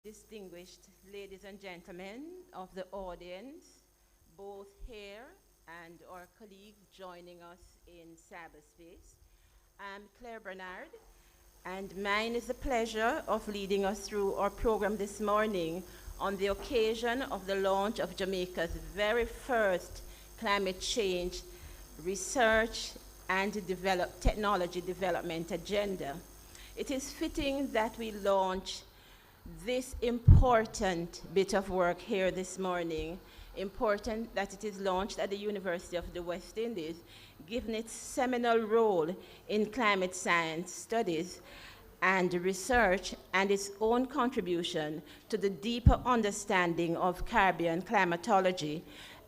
Distinguished ladies and gentlemen of the audience, both here and our colleagues joining us in cyberspace. I'm Claire Bernard, and mine is the pleasure of leading us through our program this morning on the occasion of the launch of Jamaica's very first climate change research and technology development agenda. It is fitting that we launch this important bit of work here this morning, important that it is launched at the University of the West Indies, given its seminal role in climate science studies and research and its own contribution to the deeper understanding of Caribbean climatology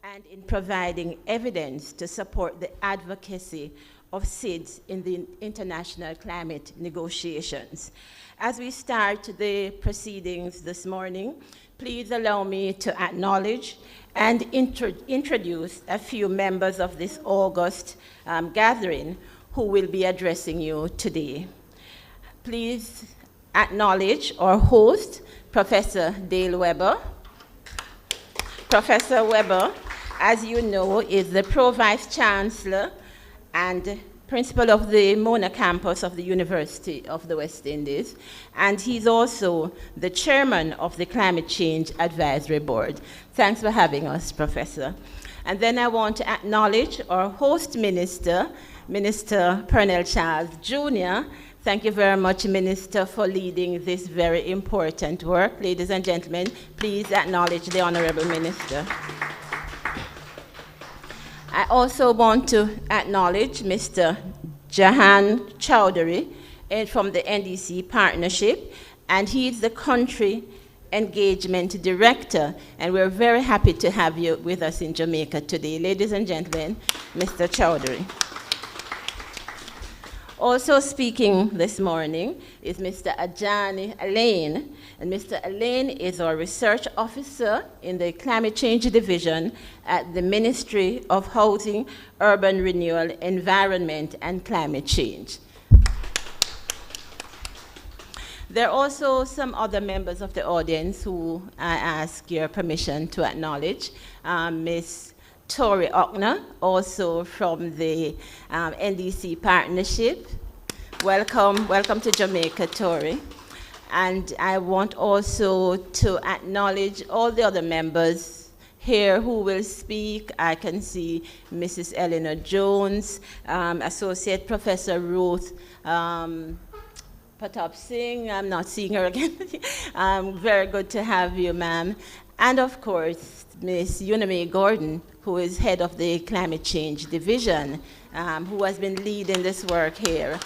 and in providing evidence to support the advocacy of SIDS in the international climate negotiations. As we start the proceedings this morning, please allow me to acknowledge and introduce a few members of this august gathering who will be addressing you today. Please acknowledge our host, Professor Dale Weber. Professor Weber, as you know, is the Pro-Vice Chancellor and principal of the Mona campus of the University of the West Indies, and he's also the chairman of the Climate Change Advisory Board. Thanks for having us, Professor. And then I want to acknowledge our host minister, Minister Pernell Charles Jr. Thank you very much, Minister, for leading this very important work. Ladies and gentlemen, please acknowledge the Honorable Minister. I also want to acknowledge Mr. Jahan Chowdhury from the NDC Partnership, and he's the Country Engagement Director, and we're very happy to have you with us in Jamaica today. Ladies and gentlemen, Mr. Chowdhury. Also speaking this morning is Mr. Ajani Alain, and Mr. Alain is our research officer in the Climate Change Division at the Ministry of Housing, Urban Renewal, Environment, and Climate Change. There are also some other members of the audience who I ask your permission to acknowledge. Ms. Tori Ockner, also from the NDC Partnership. Welcome to Jamaica, Tori. And I want also to acknowledge all the other members here who will speak. I can see Mrs. Eleanor Jones, Associate Professor Ruth Patap Singh. I'm not seeing her again. Very good to have you, ma'am. And of course, Ms. Uname Gordon, who is head of the Climate Change Division, who has been leading this work here.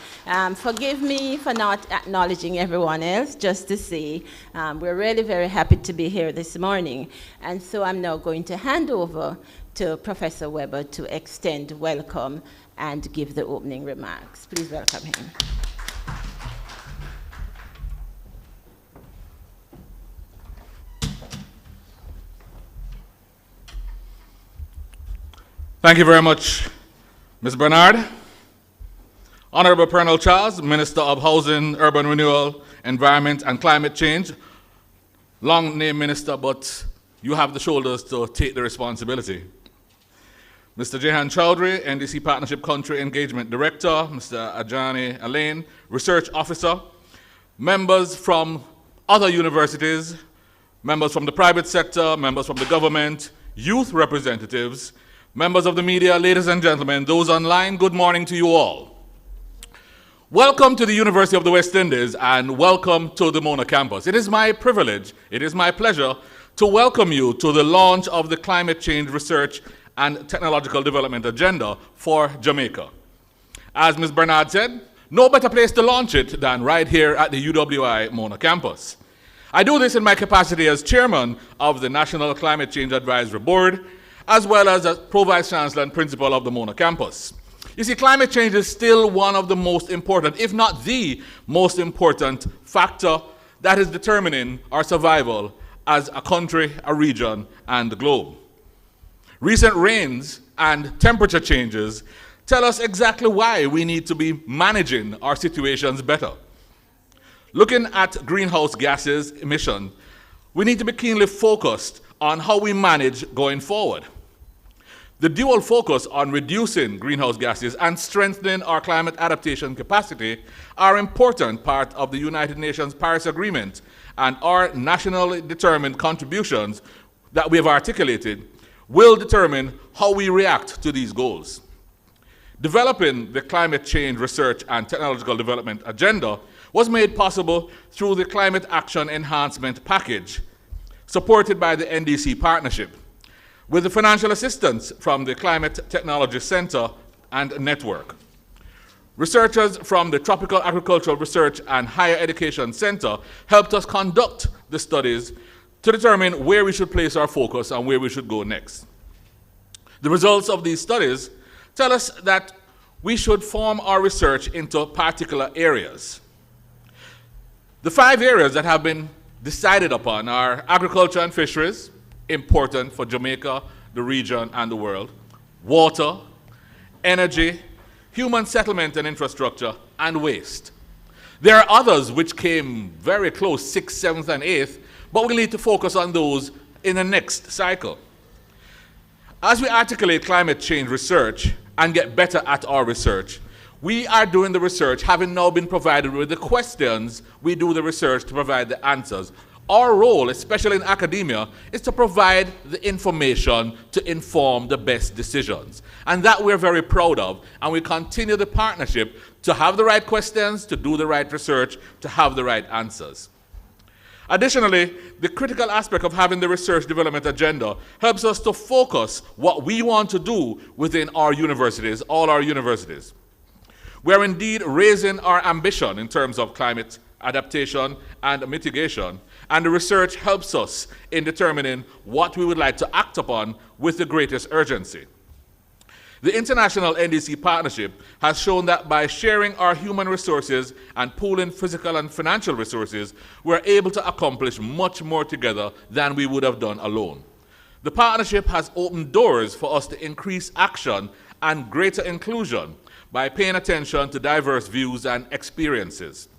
Forgive me for not acknowledging everyone else, just to say we're really very happy to be here this morning. And so I'm now going to hand over to Professor Weber to extend welcome and give the opening remarks. Please welcome him. Thank you very much, Ms. Bernard. Honorable Pernell Charles, Minister of Housing, Urban Renewal, Environment, and Climate Change. Long name minister, but you have the shoulders to take the responsibility. Mr. Jahan Chowdhury, NDC Partnership Country Engagement Director. Mr. Ajani Alain, Research Officer. Members from other universities, members from the private sector, members from the government, youth representatives, members of the media, ladies and gentlemen, those online, good morning to you all. Welcome to the University of the West Indies and welcome to the Mona campus. It is my privilege, it is my pleasure to welcome you to the launch of the Climate Change Research and Technological Development Agenda for Jamaica. As Ms. Bernard said, no better place to launch it than right here at the UWI Mona campus. I do this in my capacity as chairman of the National Climate Change Advisory Board, as well as Pro-Vice Chancellor and Principal of the Mona campus. You see, climate change is still one of the most important, if not the most important factor that is determining our survival as a country, a region, and the globe. Recent rains and temperature changes tell us exactly why we need to be managing our situations better. Looking at greenhouse gases emission, we need to be keenly focused on how we manage going forward. The dual focus on reducing greenhouse gases and strengthening our climate adaptation capacity are an important part of the United Nations Paris Agreement, and our nationally determined contributions that we have articulated will determine how we react to these goals. Developing the climate change research and technological development agenda was made possible through the Climate Action Enhancement Package, supported by the NDC Partnership, with the financial assistance from the Climate Technology Center and Network. Researchers from the Tropical Agricultural Research and Higher Education Center helped us conduct the studies to determine where we should place our focus and where we should go next. The results of these studies tell us that we should form our research into particular areas. The 5 areas that have been decided upon are agriculture and fisheries, important for Jamaica, the region, and the world, water, energy, human settlement and infrastructure, and waste. There are others which came very close, 6th, 7th, and 8th, but we need to focus on those in the next cycle. As we articulate climate change research and get better at our research, we are doing the research having now been provided with the questions. We do the research to provide the answers. Our role, especially in academia, is to provide the information to inform the best decisions. And that we're very proud of. And we continue the partnership to have the right questions, to do the right research, to have the right answers. Additionally, the critical aspect of having the research development agenda helps us to focus what we want to do within our universities, all our universities. We are indeed raising our ambition in terms of climate adaptation and mitigation, and the research helps us in determining what we would like to act upon with the greatest urgency. The International NDC Partnership has shown that by sharing our human resources and pooling physical and financial resources, we're able to accomplish much more together than we would have done alone. The partnership has opened doors for us to increase action and greater inclusion by paying attention to diverse views and experiences.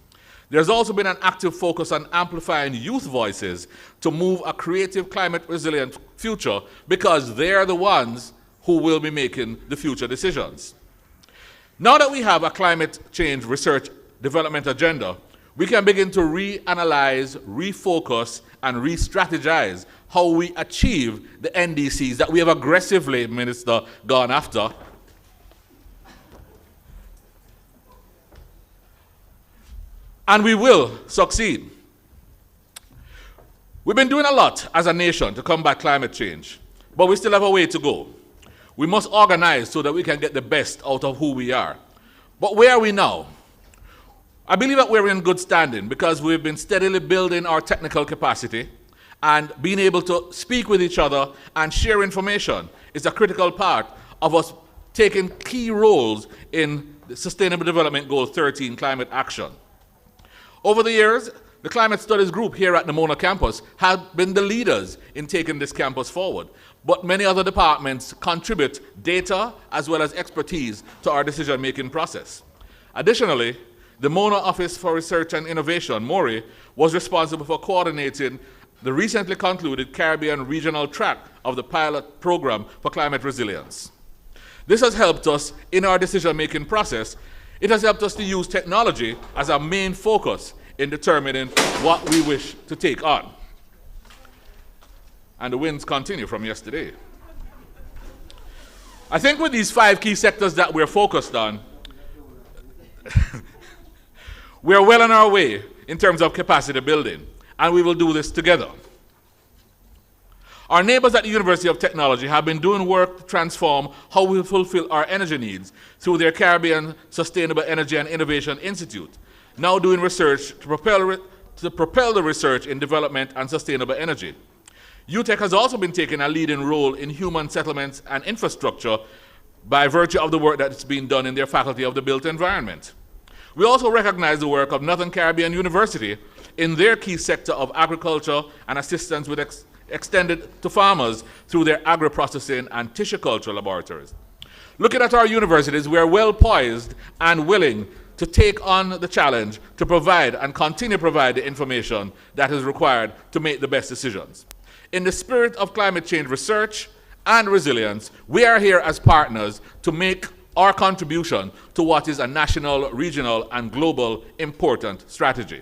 There's also been an active focus on amplifying youth voices to move a creative, climate-resilient future, because they're the ones who will be making the future decisions. Now that we have a climate change research development agenda, we can begin to reanalyze, refocus, and re-strategize how we achieve the NDCs that we have aggressively, Minister, gone after. And we will succeed. We've been doing a lot as a nation to combat climate change, but we still have a way to go. We must organize so that we can get the best out of who we are. But where are we now? I believe that we're in good standing because we've been steadily building our technical capacity, and being able to speak with each other and share information is a critical part of us taking key roles in the Sustainable Development Goal 13 climate action. Over the years, the Climate Studies Group here at the Mona campus have been the leaders in taking this campus forward, but many other departments contribute data as well as expertise to our decision-making process. Additionally, the Mona Office for Research and Innovation, MORI, was responsible for coordinating the recently concluded Caribbean regional track of the pilot program for climate resilience. This has helped us in our decision-making process. It has helped us to use technology as our main focus in determining what we wish to take on. And the wins continue from yesterday. I think with these 5 key sectors that we're focused on, we're well on our way in terms of capacity building, and we will do this together. Our neighbors at the University of Technology have been doing work to transform how we fulfill our energy needs through their Caribbean Sustainable Energy and Innovation Institute, now doing research to propel the research in development and sustainable energy. UTech has also been taking a leading role in human settlements and infrastructure by virtue of the work that's being done in their Faculty of the Built Environment. We also recognize the work of Northern Caribbean University in their key sector of agriculture and assistance with extended to farmers through their agro-processing and tissue culture laboratories. Looking at our universities, we are well poised and willing to take on the challenge to provide and continue to provide the information that is required to make the best decisions. In the spirit of climate change research and resilience, we are here as partners to make our contribution to what is a national, regional, and global important strategy.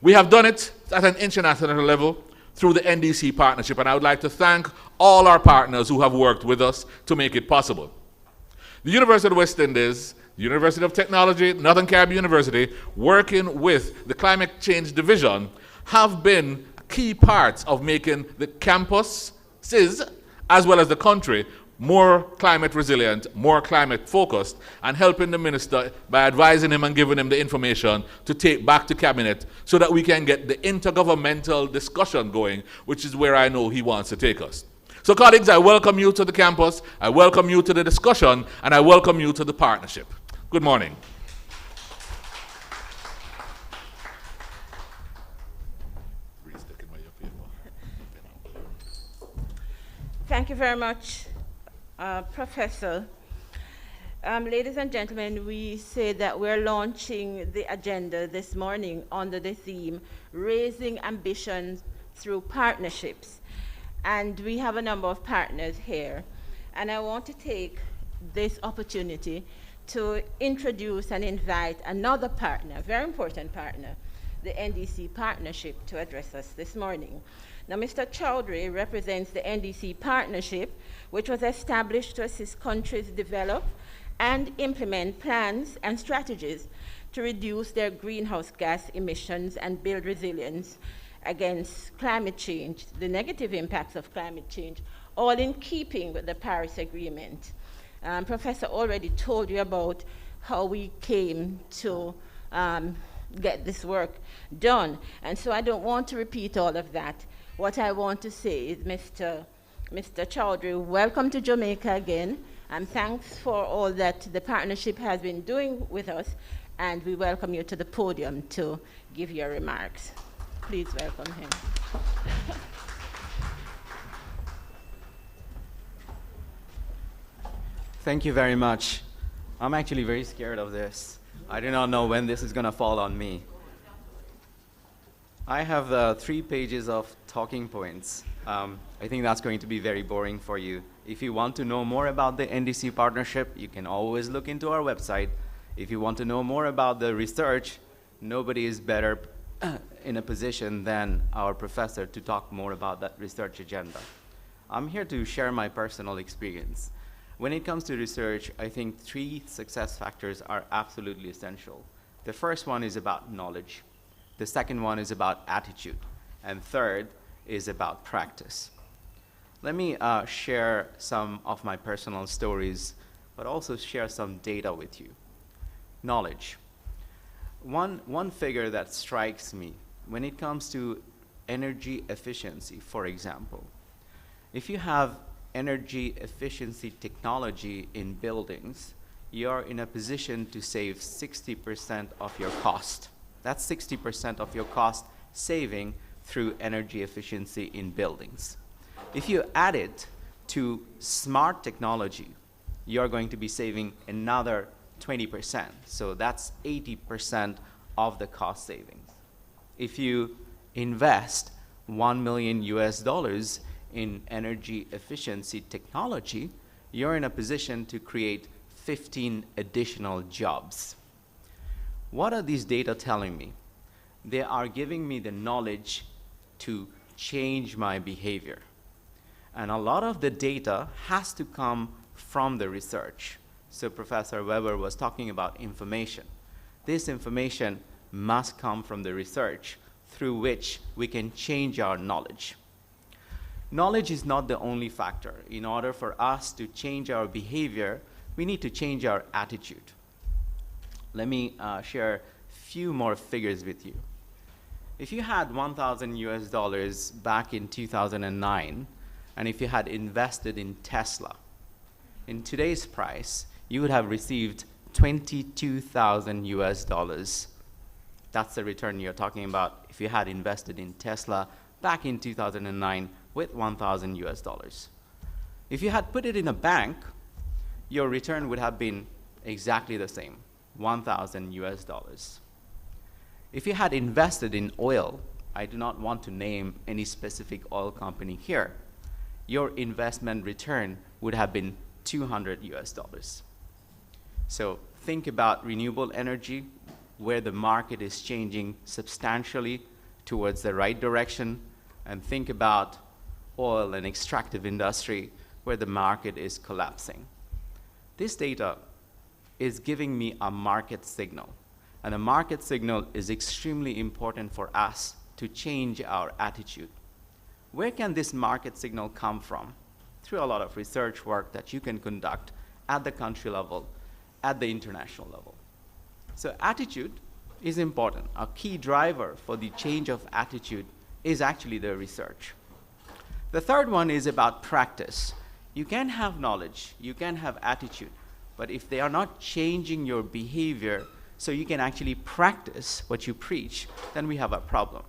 We have done it at an international level through the NDC partnership, and I would like to thank all our partners who have worked with us to make it possible. The University of the West Indies, the University of Technology, Northern Caribbean University, working with the Climate Change Division, have been key parts of making the campuses, as well as the country, more climate resilient, more climate focused, and helping the minister by advising him and giving him the information to take back to cabinet so that we can get the intergovernmental discussion going, which is where I know he wants to take us. So colleagues, I welcome you to the campus, I welcome you to the discussion, and I welcome you to the partnership. Good morning. Thank you very much, Professor. Ladies and gentlemen, we say that we're launching the agenda this morning under the theme, Raising Ambitions Through Partnerships. And we have a number of partners here. And I want to take this opportunity to introduce and invite another partner, a very important partner, the NDC Partnership, to address us this morning. Now, Mr. Chowdhury represents the NDC Partnership, which was established to assist countries develop and implement plans and strategies to reduce their greenhouse gas emissions and build resilience against climate change, the negative impacts of climate change, all in keeping with the Paris Agreement. Professor already told you about how we came to get this work done, and so I don't want to repeat all of that. What I want to say is, Mr. Chowdhury, welcome to Jamaica again, and thanks for all that the partnership has been doing with us, and we welcome you to the podium to give your remarks. Please welcome him. Thank you very much. I'm actually very scared of this. I do not know when this is going to fall on me. I have 3 pages of talking points. I think that's going to be very boring for you. If you want to know more about the NDC partnership, you can always look into our website. If you want to know more about the research, nobody is better in a position than our professor to talk more about that research agenda. I'm here to share my personal experience. When it comes to research, I think 3 success factors are absolutely essential. The first one is about knowledge. The second one is about attitude. And third is about practice. Let me share some of my personal stories, but also share some data with you. Knowledge. One figure that strikes me when it comes to energy efficiency, for example, if you have energy efficiency technology in buildings, you're in a position to save 60% of your cost. That's 60% of your cost saving through energy efficiency in buildings. If you add it to smart technology, you're going to be saving another 20%. So that's 80% of the cost savings. If you invest $1 million in energy efficiency technology, you're in a position to create 15 additional jobs. What are these data telling me? They are giving me the knowledge to change my behavior. And a lot of the data has to come from the research. So Professor Weber was talking about information. This information must come from the research through which we can change our knowledge. Knowledge is not the only factor. In order for us to change our behavior, we need to change our attitude. Let me share a few more figures with you. If you had $1,000 back in 2009, and if you had invested in Tesla, in today's price, you would have received $22,000. That's the return you're talking about if you had invested in Tesla back in 2009 with $1,000. If you had put it in a bank, your return would have been exactly the same, $1,000 US. If you had invested in oil, I do not want to name any specific oil company here, your investment return would have been $200 US. So think about renewable energy, where the market is changing substantially towards the right direction, and think about oil and extractive industry, where the market is collapsing. This data is giving me a market signal, and a market signal is extremely important for us to change our attitude. Where can this market signal come from? Through a lot of research work that you can conduct at the country level, at the international level. So attitude is important. A key driver for the change of attitude is actually the research. The third one is about practice. You can have knowledge, you can have attitude, but if they are not changing your behavior so you can actually practice what you preach, then we have a problem.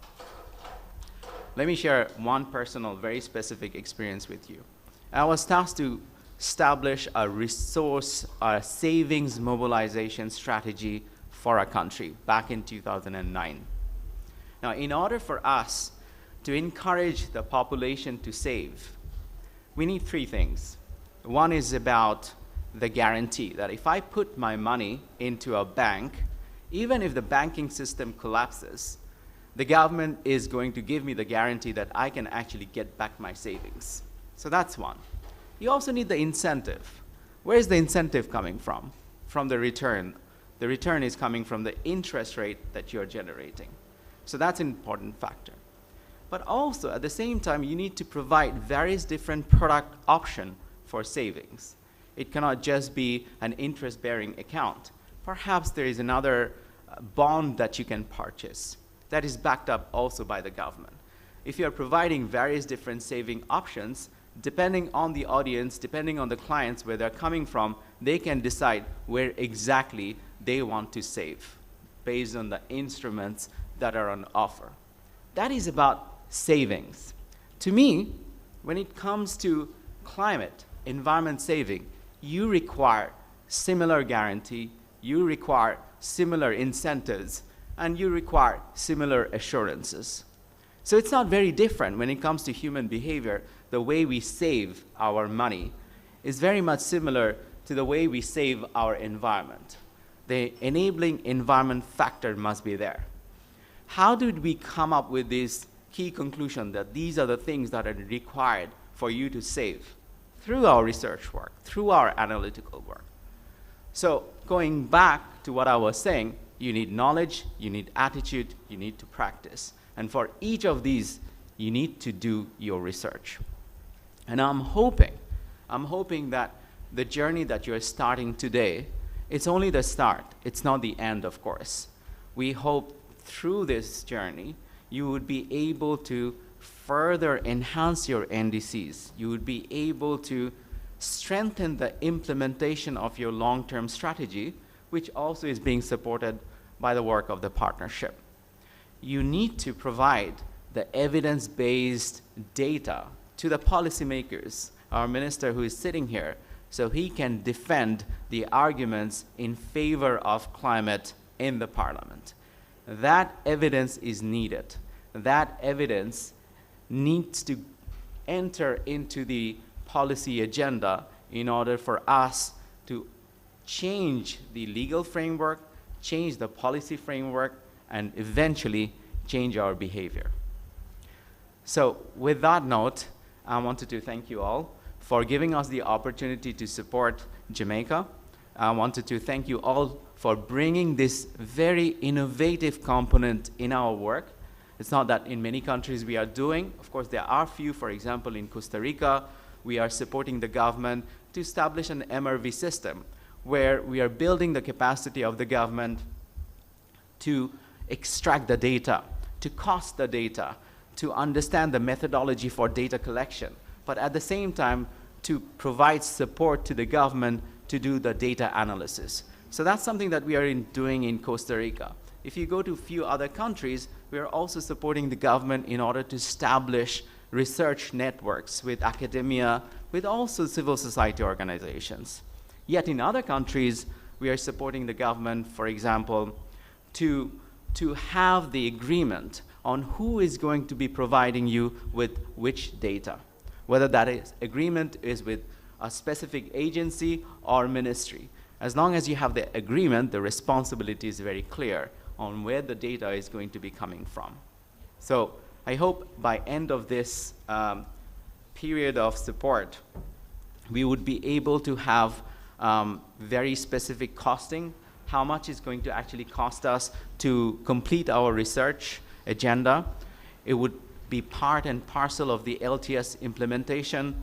Let me share one personal, very specific experience with you. I was tasked to establish a resource, a savings mobilization strategy for a country back in 2009. Now, in order for us to encourage the population to save, we need three things. One is about the guarantee that if I put my money into a bank, even if the banking system collapses, the government is going to give me the guarantee that I can actually get back my savings. So that's one. You also need the incentive. Where is the incentive coming from? From the return. The return is coming from the interest rate that you're generating. So that's an important factor. But also, at the same time, you need to provide various different product options for savings. It cannot just be an interest-bearing account. Perhaps there is another bond that you can purchase that is backed up also by the government. If you're providing various different saving options, depending on the audience, depending on the clients, where they're coming from, they can decide where exactly they want to save based on the instruments that are on offer. That is about savings. To me, when it comes to climate, environment saving, you require similar guarantee, you require similar incentives, and you require similar assurances. So it's not very different when it comes to human behavior. The way we save our money is very much similar to the way we save our environment. The enabling environment factor must be there. How did we come up with this key conclusion that these are the things that are required for you to save? Through our research work, through our analytical work. So going back to what I was saying, you need knowledge, you need attitude, you need to practice. And for each of these, you need to do your research. And I'm hoping that the journey that you're starting today, it's only the start. It's not the end, of course. We hope through this journey, you would be able to further enhance your NDCs. You would be able to strengthen the implementation of your long-term strategy, which also is being supported by the work of the partnership. You need to provide the evidence-based data to the policymakers, our minister who is sitting here, so he can defend the arguments in favor of climate in the parliament. That evidence is needed. That evidence needs to enter into the policy agenda in order for us to change the legal framework, change the policy framework, and eventually change our behavior. So with that note, I wanted to thank you all for giving us the opportunity to support Jamaica. I wanted to thank you all for bringing this very innovative component in our work. It's not that in many countries we are doing. Of course, there are few. For example, in Costa Rica, we are supporting the government to establish an MRV system where we are building the capacity of the government to extract the data, to cost the data, to understand the methodology for data collection, but at the same time to provide support to the government to do the data analysis. So that's something that we are doing in Costa Rica. If you go to a few other countries, we are also supporting the government in order to establish research networks with academia, with also civil society organizations. Yet in other countries, we are supporting the government, for example, to have the agreement on who is going to be providing you with which data, whether that agreement is with a specific agency or ministry. As long as you have the agreement, the responsibility is very clear on where the data is going to be coming from. So I hope by end of this period of support, we would be able to have very specific costing, how much is going to actually cost us to complete our research agenda. It would be part and parcel of the LTS implementation,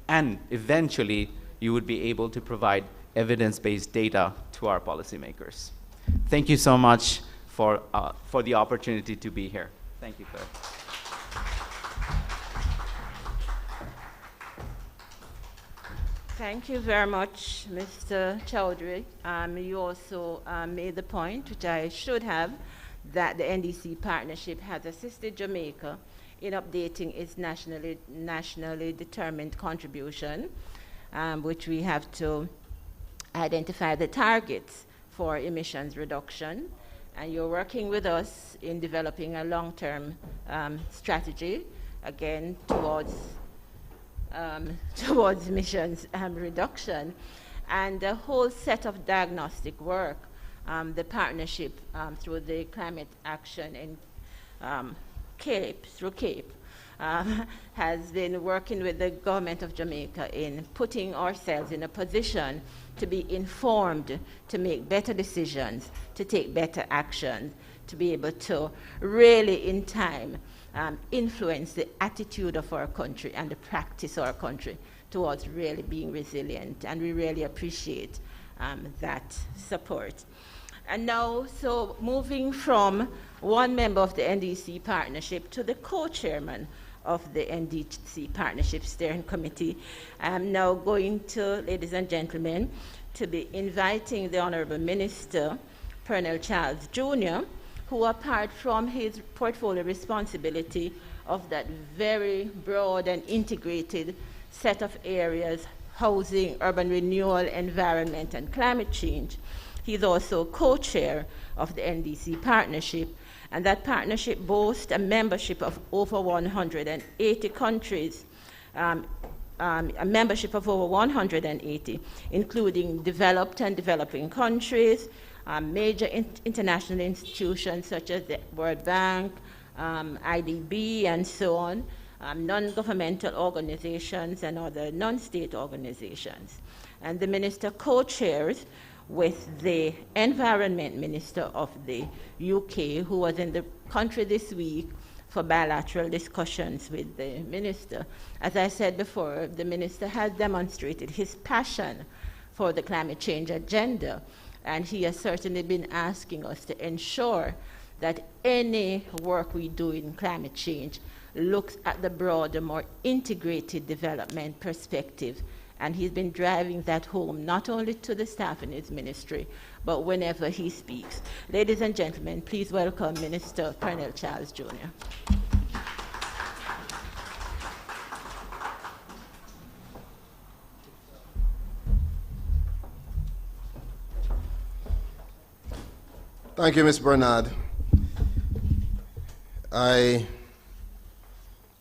and eventually you would be able to provide evidence-based data to our policymakers. Thank you so much for the opportunity to be here. Thank you, Claire. Thank you very much, Mr. Chowdhury. You also made the point, which I should have, that the NDC partnership has assisted Jamaica in updating its nationally determined contribution, which we have to identify the targets for emissions reduction. And you're working with us in developing a long-term strategy, again, towards emissions reduction, and a whole set of diagnostic work. The partnership through the Climate Action and CAPE, has been working with the government of Jamaica in putting ourselves in a position to be informed, to make better decisions, to take better action, to be able to really in time influence the attitude of our country and the practice of our country towards really being resilient. And we really appreciate that support. And now, so moving from one member of the NDC partnership to the co-chairman of the NDC Partnership Steering Committee, I'm now going to, ladies and gentlemen, to be inviting the Honorable Minister, Pernell Charles Jr., who, apart from his portfolio responsibility of that very broad and integrated set of areas, housing, urban renewal, environment, and climate change, he's also co-chair of the NDC Partnership, and that partnership boasts a membership of over 180 countries, a membership of over 180, including developed and developing countries, major international institutions such as the World Bank, IDB, and so on, non-governmental organizations and other non-state organizations. And the minister co-chairs with the Environment Minister of the UK, who was in the country this week for bilateral discussions with the minister. As I said before, the minister has demonstrated his passion for the climate change agenda, and he has certainly been asking us to ensure that any work we do in climate change looks at the broader, more integrated development perspective. And he's been driving that home, not only to the staff in his ministry, but whenever he speaks. Ladies and gentlemen, please welcome Minister Pernell Charles Jr. Thank you, Ms. Bernard. I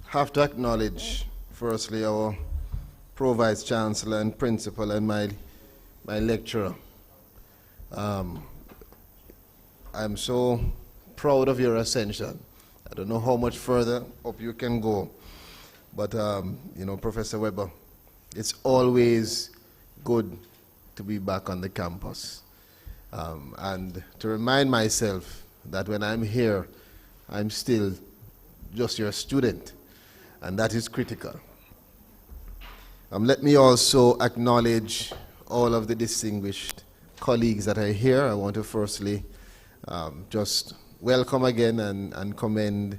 have to acknowledge, firstly, our Pro-Vice Chancellor and Principal and my lecturer. I'm so proud of your ascension. I don't know how much further up you can go, but you know, Professor Weber, it's always good to be back on the campus. And to remind myself that when I'm here, I'm still just your student, and that is critical. Let me also acknowledge all of the distinguished colleagues that are here. I want to firstly just welcome again and commend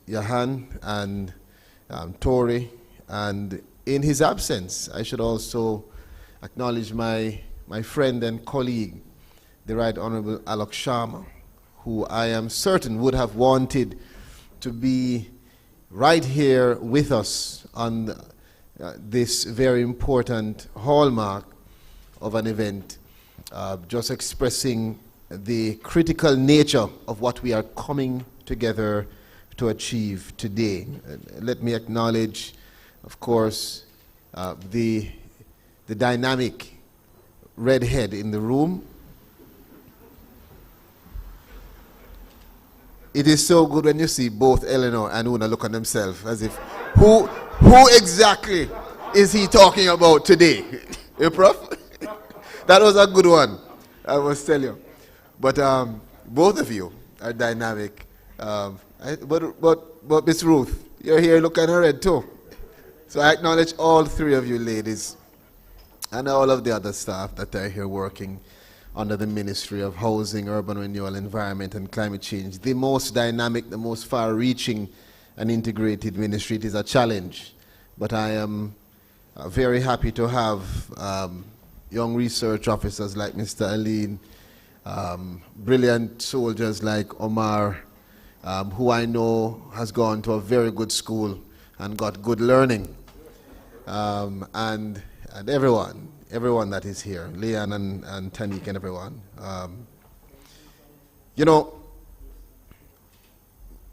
Johan and Tori, and in his absence, I should also acknowledge my friend and colleague, the Right Honorable Alok Sharma, who I am certain would have wanted to be right here with us on this very important hallmark of an event. just expressing the critical nature of what we are coming together to achieve today. Let me acknowledge, of course, the dynamic redhead in the room. It is so good when you see both Eleanor and Una look at themselves as if, who exactly is he talking about today? You, Prof? That was a good one, I must tell you. But both of you are dynamic. But Miss Ruth, you're here looking red too. So I acknowledge all three of you ladies and all of the other staff that are here working under the Ministry of Housing, Urban Renewal, Environment and Climate Change. The most dynamic, the most far-reaching and integrated ministry. It is a challenge. But I am very happy to have young research officers like Mr. Aline, brilliant soldiers like Omar, who I know has gone to a very good school and got good learning, and everyone that is here, Leanne and Tanik and everyone. You know,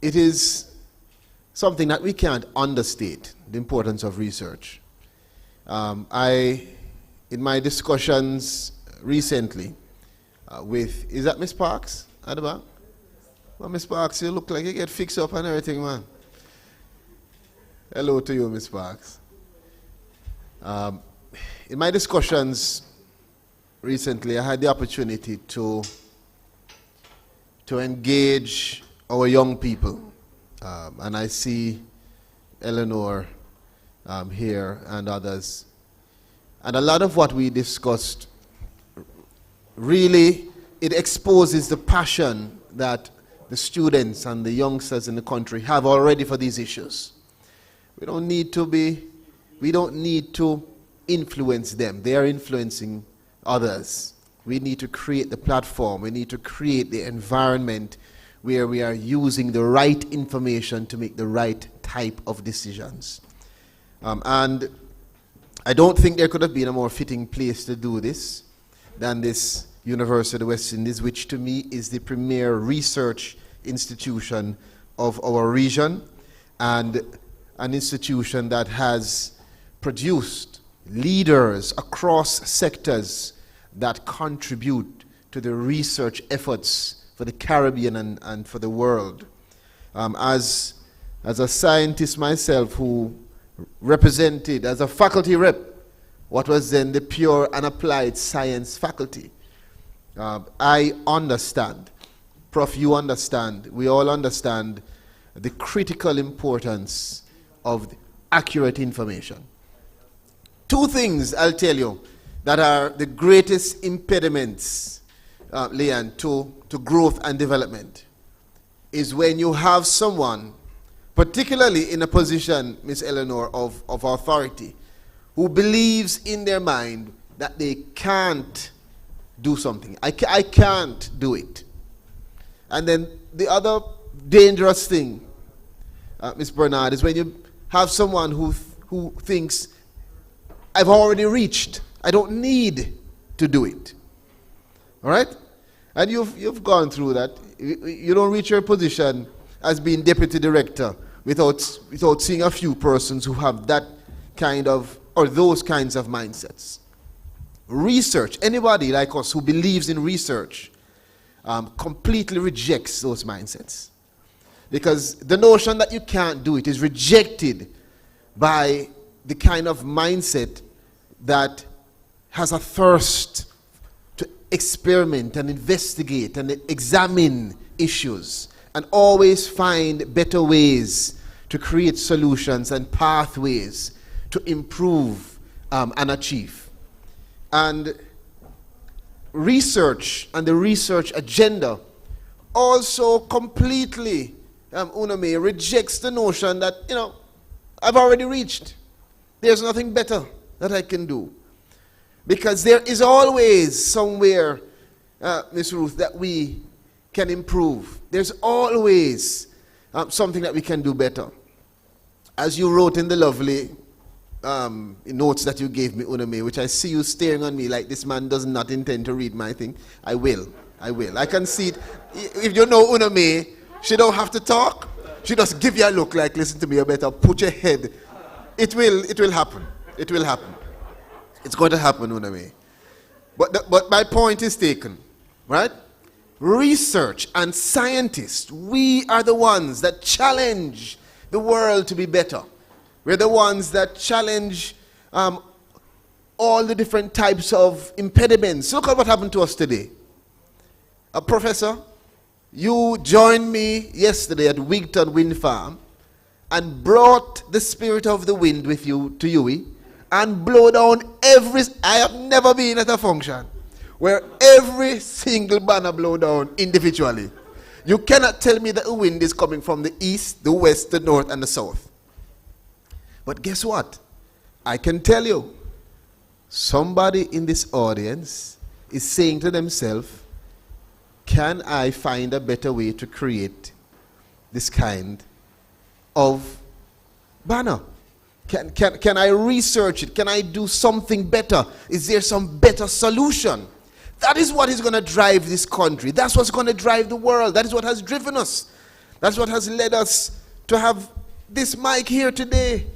it is something that we can't understate, the importance of research. In my discussions recently with, is that Miss Parks at the back? Well, Miss Parks, you look like you get fixed up and everything, man. Hello to you, Miss Parks. In my discussions recently, I had the opportunity to engage our young people. And I see Eleanor here and others. And a lot of what we discussed, really, it exposes the passion that the students and the youngsters in the country have already for these issues. We don't need to influence them. They are influencing others. We need to create the platform. We need to create the environment where we are using the right information to make the right type of decisions. And I don't think there could have been a more fitting place to do this than this University of the West Indies, which to me is the premier research institution of our region and an institution that has produced leaders across sectors that contribute to the research efforts for the Caribbean and for the world. As a scientist myself who represented as a faculty rep what was then the pure and applied science faculty, I understand, Prof, you understand, we all understand the critical importance of accurate information. Two things I'll tell you that are the greatest impediments, Leanne, to growth and development is when you have someone, particularly in a position, Miss Eleanor, of authority, who believes in their mind that they can't do something. I can't do it. And then the other dangerous thing, Ms. Bernard, is when you have someone who thinks, I've already reached, I don't need to do it. All right? And you've gone through that. You don't reach your position as being deputy director without seeing a few persons who have that kind of, or those kinds of mindsets. Research, anybody like us who believes in research, completely rejects those mindsets. Because the notion that you can't do it is rejected by the kind of mindset that has a thirst to experiment and investigate and examine issues and always find better ways to create solutions and pathways to improve and achieve. And research and the research agenda also completely, UNAME, rejects the notion that, I've already reached. There's nothing better that I can do. Because there is always somewhere, Ms. Ruth, that we can improve. There's always something that we can do better. As you wrote in the lovely notes that you gave me, Uname, which I see you staring on me like this man does not intend to read my thing. I will. I can see it. If you know Uname, she don't have to talk. She just give you a look like, listen to me, you better put your head. It will happen. It will happen. It's going to happen, Uname. But my point is taken, right? Research and scientists, we are the ones that challenge the world to be better. We're the ones that challenge all the different types of impediments. Look at what happened to us today. Professor, you joined me yesterday at Wigton Wind Farm and brought the spirit of the wind with you to UWI and blow down I have never been at a function where every single banner blow down individually. You cannot tell me that the wind is coming from the east, the west, the north, and the south. But guess what? I can tell you, somebody in this audience is saying to themselves, can I find a better way to create this kind of banner? Can I research it? Can I do something better? Is there some better solution? That is what is going to drive this country. That's what's going to drive the world. That is what has driven us. That's what has led us to have this mic here today.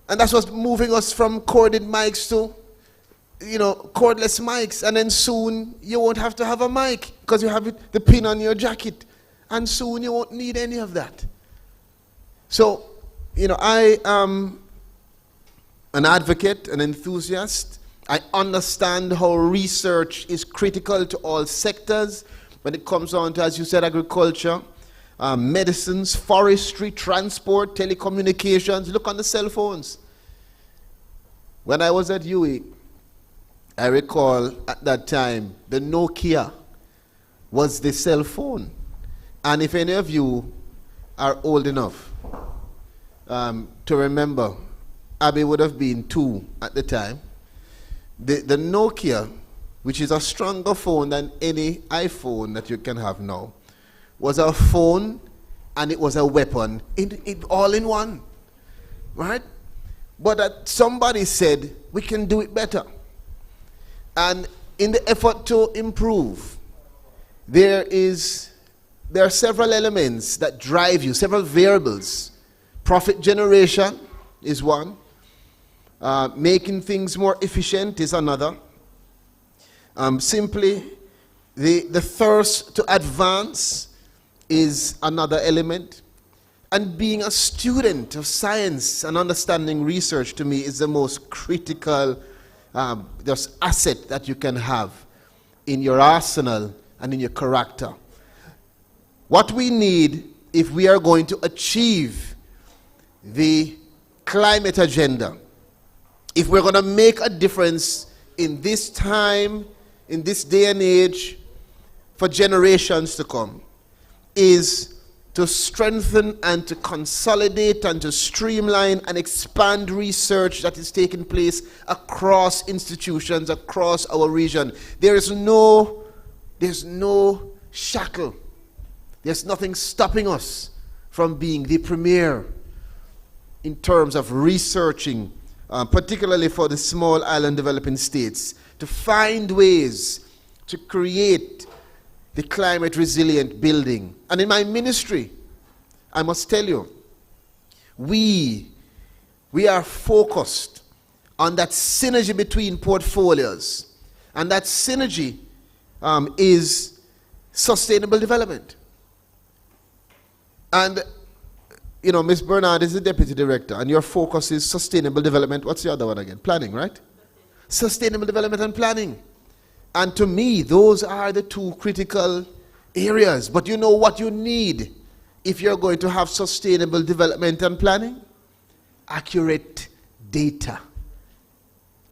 And that's what's moving us from corded mics to, cordless mics. And then soon you won't have to have a mic because you have the pin on your jacket. And soon you won't need any of that. So, I am an advocate, an enthusiast. I understand how research is critical to all sectors when it comes on to, as you said, agriculture, medicines, forestry, transport, telecommunications. Look on the cell phones. When I was at UWI, I recall at that time, the Nokia was the cell phone. And if any of you are old enough to remember, Abby would have been 2 at the time. The Nokia, which is a stronger phone than any iPhone that you can have now, was a phone and it was a weapon, all in one, right? But somebody said, we can do it better. And in the effort to improve, there are several elements that drive you, several variables. Profit generation is one. Making things more efficient is another. Simply, the thirst to advance is another element. And being a student of science and understanding research, to me, is the most critical asset that you can have in your arsenal and in your character. What we need, if we are going to achieve the climate agenda, if we're going to make a difference in this time, in this day and age, for generations to come, is to strengthen and to consolidate and to streamline and expand research that is taking place across institutions, across our region. There's no shackle. There's nothing stopping us from being the premier in terms of researching, particularly for the small island developing states, to find ways to create the climate resilient building. And in my ministry, I must tell you, we are focused on that synergy between portfolios. And that synergy is sustainable development. And, Ms. Bernard is the deputy director, and your focus is sustainable development. What's the other one again? Planning, right? Sustainable development and planning. And to me, those are the two critical areas. But you know what you need if you're going to have sustainable development and planning? Accurate data,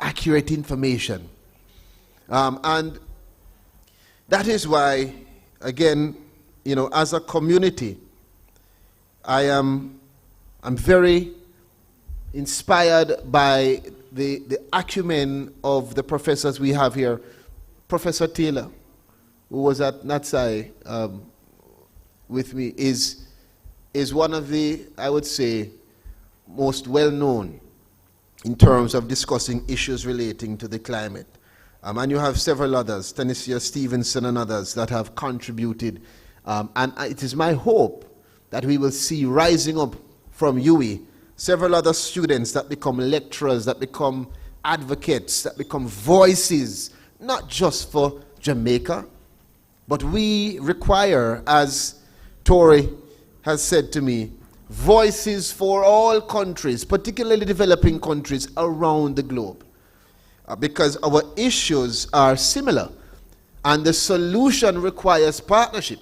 accurate information. And that is why, again, as a community, I'm very inspired by the acumen of the professors we have here. Professor Taylor, who was at NATSAI with me, is one of the, I would say, most well-known in terms of discussing issues relating to the climate. And you have several others, Tennessee Stevenson and others, that have contributed. And it is my hope that we will see rising up from UWI several other students that become lecturers, that become advocates, that become voices, not just for Jamaica, but we require, as Tori has said to me, voices for all countries, particularly developing countries around the globe, because our issues are similar, and the solution requires partnership.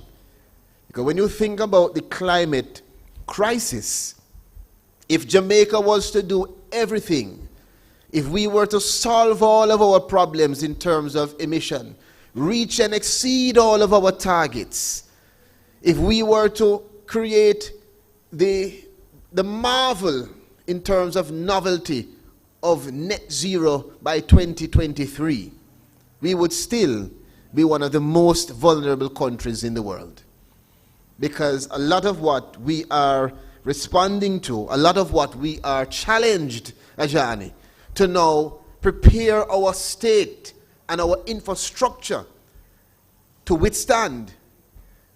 Because when you think about the climate crisis, if Jamaica was to do everything, if we were to solve all of our problems in terms of emission, reach and exceed all of our targets, if we were to create the marvel in terms of novelty of net zero by 2023, we would still be one of the most vulnerable countries in the world. Because a lot of what we are responding to, a lot of what we are challenged, Ajani, to now prepare our state and our infrastructure to withstand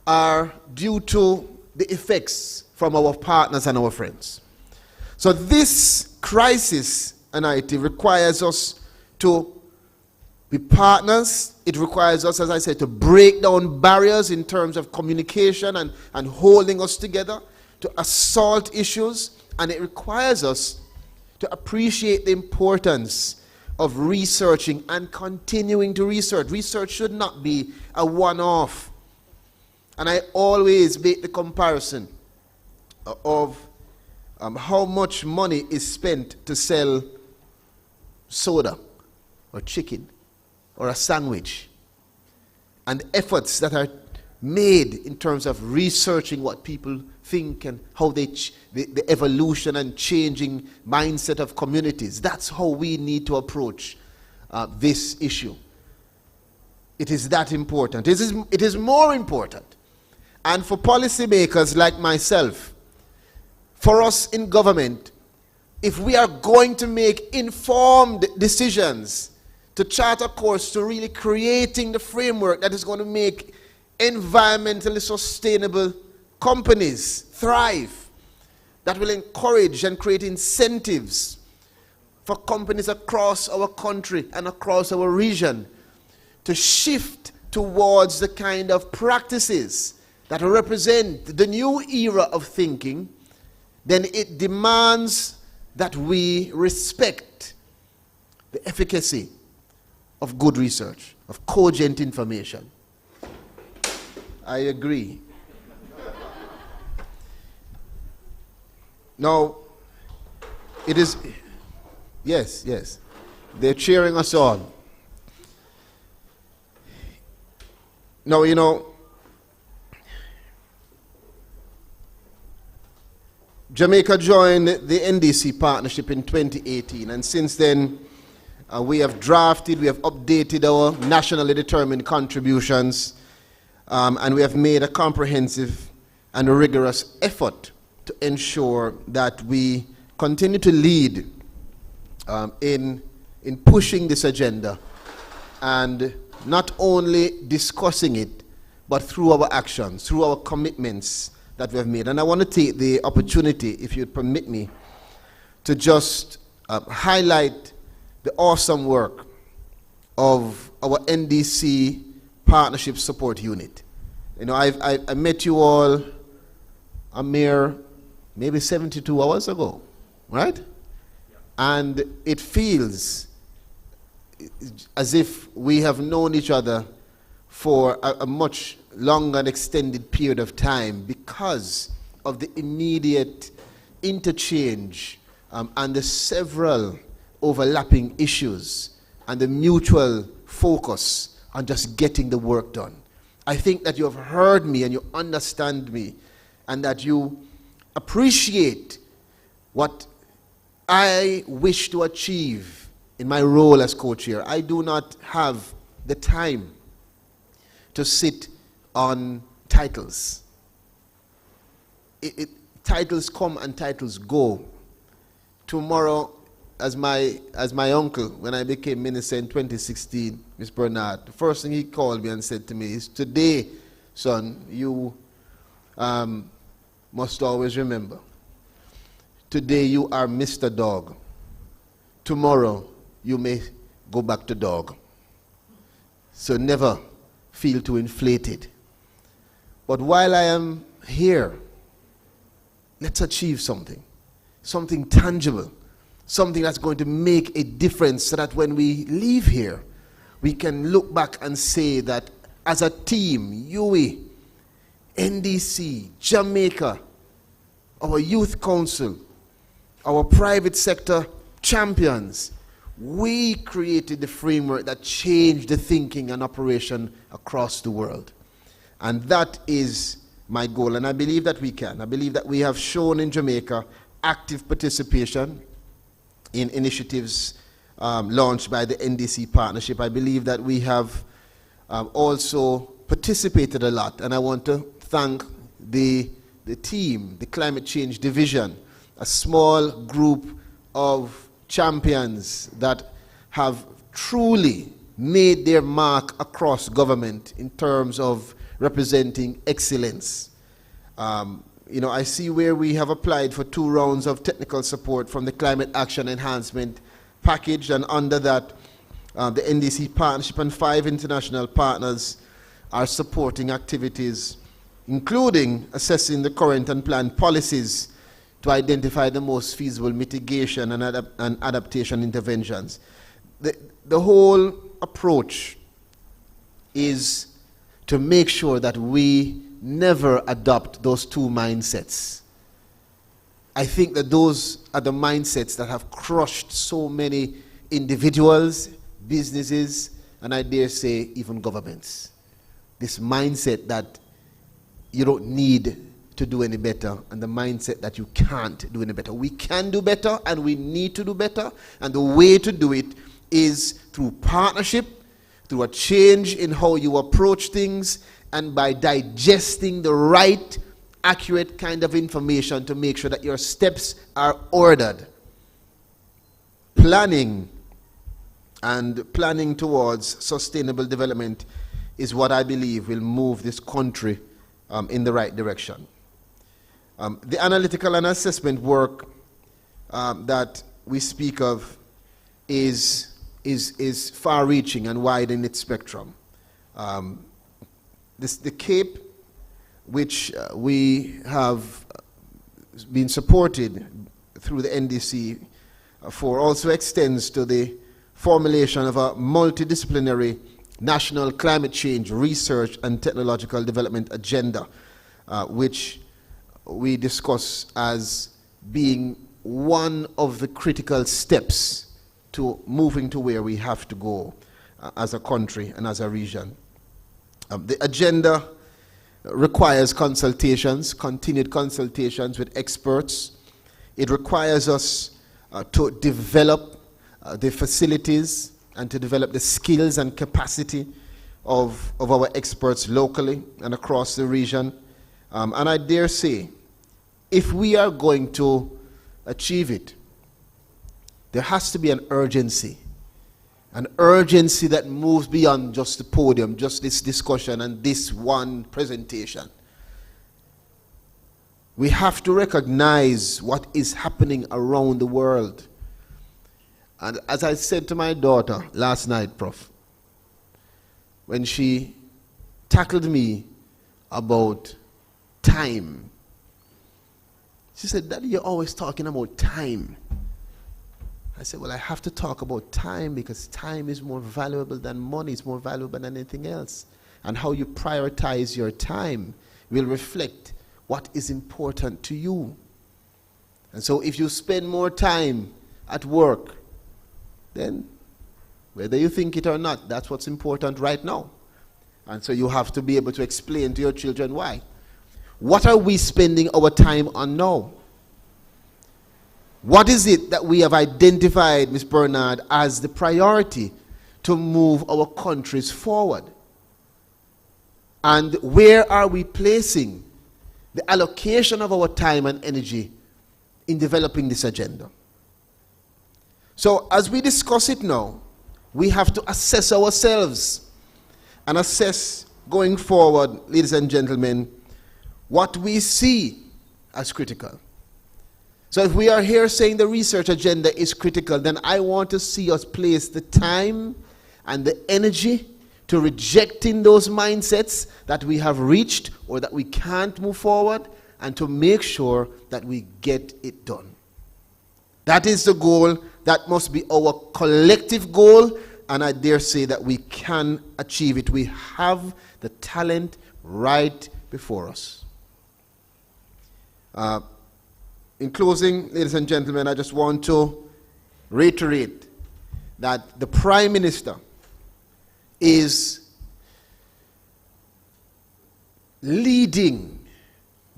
are due to the effects from our partners and our friends. So this crisis, Anaiti, requires us to be partners. It requires us, as I said, to break down barriers in terms of communication and holding us together, to assault issues, and it requires us to appreciate the importance of researching and continuing to research. Research should not be a one-off. And I always make the comparison of how much money is spent to sell soda or chicken or a sandwich, and efforts that are made in terms of researching what people think and how the evolution and changing mindset of communities. That's how we need to approach this issue. It is that important. It is more important. And for policymakers like myself, for us in government, if we are going to make informed decisions to chart a course to really creating the framework that is going to make environmentally sustainable companies thrive, that will encourage and create incentives for companies across our country and across our region to shift towards the kind of practices that represent the new era of thinking, then it demands that we respect the efficacy of good research, of cogent information. I agree. Now, it is, yes, they're cheering us on. Now, you know, Jamaica joined the NDC partnership in 2018, and since then, we have drafted, we have updated our nationally determined contributions, and we have made a comprehensive and rigorous effort to ensure that we continue to lead in pushing this agenda, and not only discussing it, but through our actions, through our commitments that we have made. And I want to take the opportunity, if you'd permit me, to just highlight the awesome work of our NDC Partnership Support Unit. You know, I met you all a mere maybe 72 hours ago, right? Yeah. And it feels as if we have known each other for a much long and extended period of time because of the immediate interchange and the several overlapping issues and the mutual focus on just getting the work done. I think that you have heard me and you understand me, and that you appreciate what I wish to achieve in my role as co-chair. I do not have the time to sit on titles. Titles come and titles go. Tomorrow as my uncle, when I became minister in 2016, Ms. Bernard, the first thing he called me and said to me is, today, son, you must always remember, today you are Mr. Dog. Tomorrow you may go back to dog. So never feel too inflated. But while I am here, let's achieve something tangible, something that's going to make a difference so that when we leave here, we can look back and say that as a team, UWI, NDC, Jamaica, our youth council, our private sector champions, we created the framework that changed the thinking and operation across the world. And that is my goal, and I believe that we can. I believe that we have shown in Jamaica active participation in initiatives launched by the NDC partnership. I believe that we have also participated a lot, and I want to thank the team, the Climate Change Division, a small group of champions that have truly made their mark across government in terms of representing excellence. I see where we have applied for 2 rounds of technical support from the Climate Action Enhancement Package, and under that, the NDC partnership and 5 international partners are supporting activities, including assessing the current and planned policies to identify the most feasible mitigation and adaptation interventions. The whole approach is to make sure that we never adopt those 2 mindsets. I think that those are the mindsets that have crushed so many individuals, businesses, and I dare say even governments. This mindset that you don't need to do any better, and the mindset that you can't do any better. We can do better, and we need to do better, and the way to do it is through partnership, through a change in how you approach things, and by digesting the right, accurate kind of information to make sure that your steps are ordered. Planning towards sustainable development is what I believe will move this country in the right direction. The analytical and assessment work that we speak of is far-reaching and wide in its spectrum. The CAPE, which we have been supported through the NDC for, also extends to the formulation of a multidisciplinary national climate change research and technological development agenda, which we discuss as being one of the critical steps to moving to where we have to go as a country and as a region. The agenda requires consultations, continued consultations with experts. It requires us to develop the facilities and to develop the skills and capacity of our experts locally and across the region. And I dare say, if we are going to achieve it, there has to be an urgency that moves beyond just the podium, just this discussion and this one presentation. We have to recognize what is happening around the world. And as I said to my daughter last night, Prof, when she tackled me about time, she said, "Daddy, you're always talking about time." I said, well, I have to talk about time because time is more valuable than money. It's more valuable than anything else. And how you prioritize your time will reflect what is important to you. And so if you spend more time at work, then whether you think it or not, that's what's important right now. And so you have to be able to explain to your children why. What are we spending our time on now? What is it that we have identified, Ms. Bernard, as the priority to move our countries forward? And where are we placing the allocation of our time and energy in developing this agenda? So as we discuss it now, we have to assess ourselves and assess going forward, ladies and gentlemen, what we see as critical. So if we are here saying the research agenda is critical, then I want to see us place the time and the energy to rejecting those mindsets that we have reached or that we can't move forward, and to make sure that we get it done. That is the goal. That must be our collective goal, and I dare say that we can achieve it. We have the talent right before us. In closing, ladies and gentlemen, I just want to reiterate that the Prime Minister is leading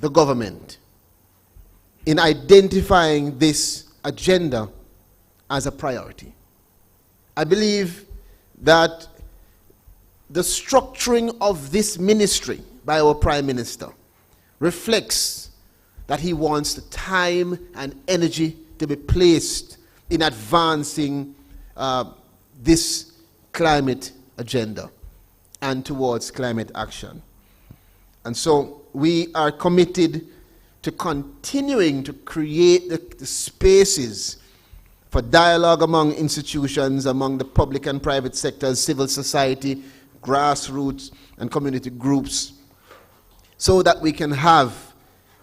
the government in identifying this agenda as a priority. I believe that the structuring of this ministry by our Prime Minister reflects that he wants the time and energy to be placed in advancing this climate agenda and towards climate action. And so we are committed to continuing to create the spaces for dialogue among institutions, among the public and private sectors, civil society, grassroots, and community groups, so that we can have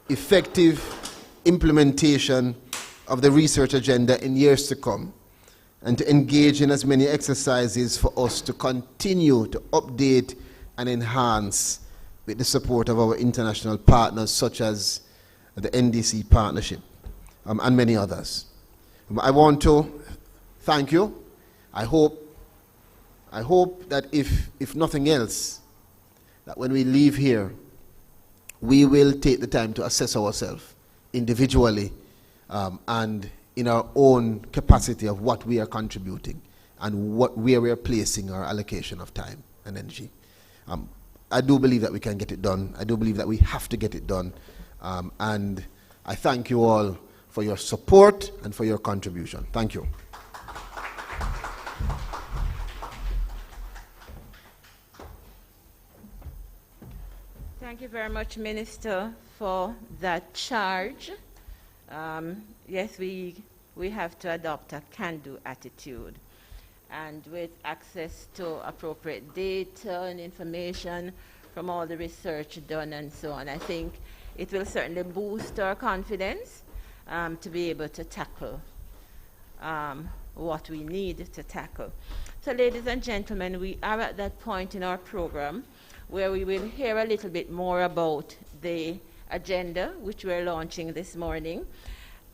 effective implementation of the research agenda in years to come, and to engage in as many exercises for us to continue to update and enhance with the support of our international partners such as the NDC partnership and many others. I want to thank you. I hope that if nothing else, that when we leave here, we will take the time to assess ourselves individually and in our own capacity of what we are contributing and where we are placing our allocation of time and energy. I do believe that we can get it done. I do believe that we have to get it done. And I thank you all for your support and for your contribution. Thank you. Thank you very much, Minister, for that charge. Yes, we have to adopt a can-do attitude. And with access to appropriate data and information from all the research done and so on, I think it will certainly boost our confidence to be able to tackle what we need to tackle. So, ladies and gentlemen, we are at that point in our program where we will hear a little bit more about the agenda which we're launching this morning.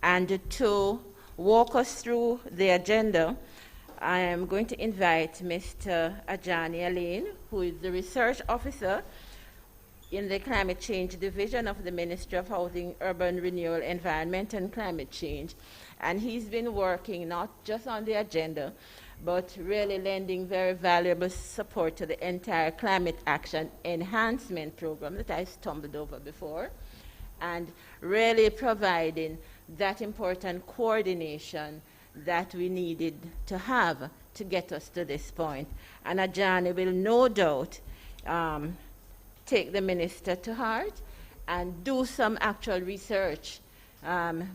And to walk us through the agenda, I am going to invite Mr. Ajani Alain, who is the research officer in the Climate Change Division of the Ministry of Housing, Urban Renewal, Environment and Climate Change. And he's been working not just on the agenda, but really lending very valuable support to the entire climate action enhancement program that I stumbled over before, and really providing that important coordination that we needed to have to get us to this point. And Ajani will no doubt take the minister to heart and do some actual research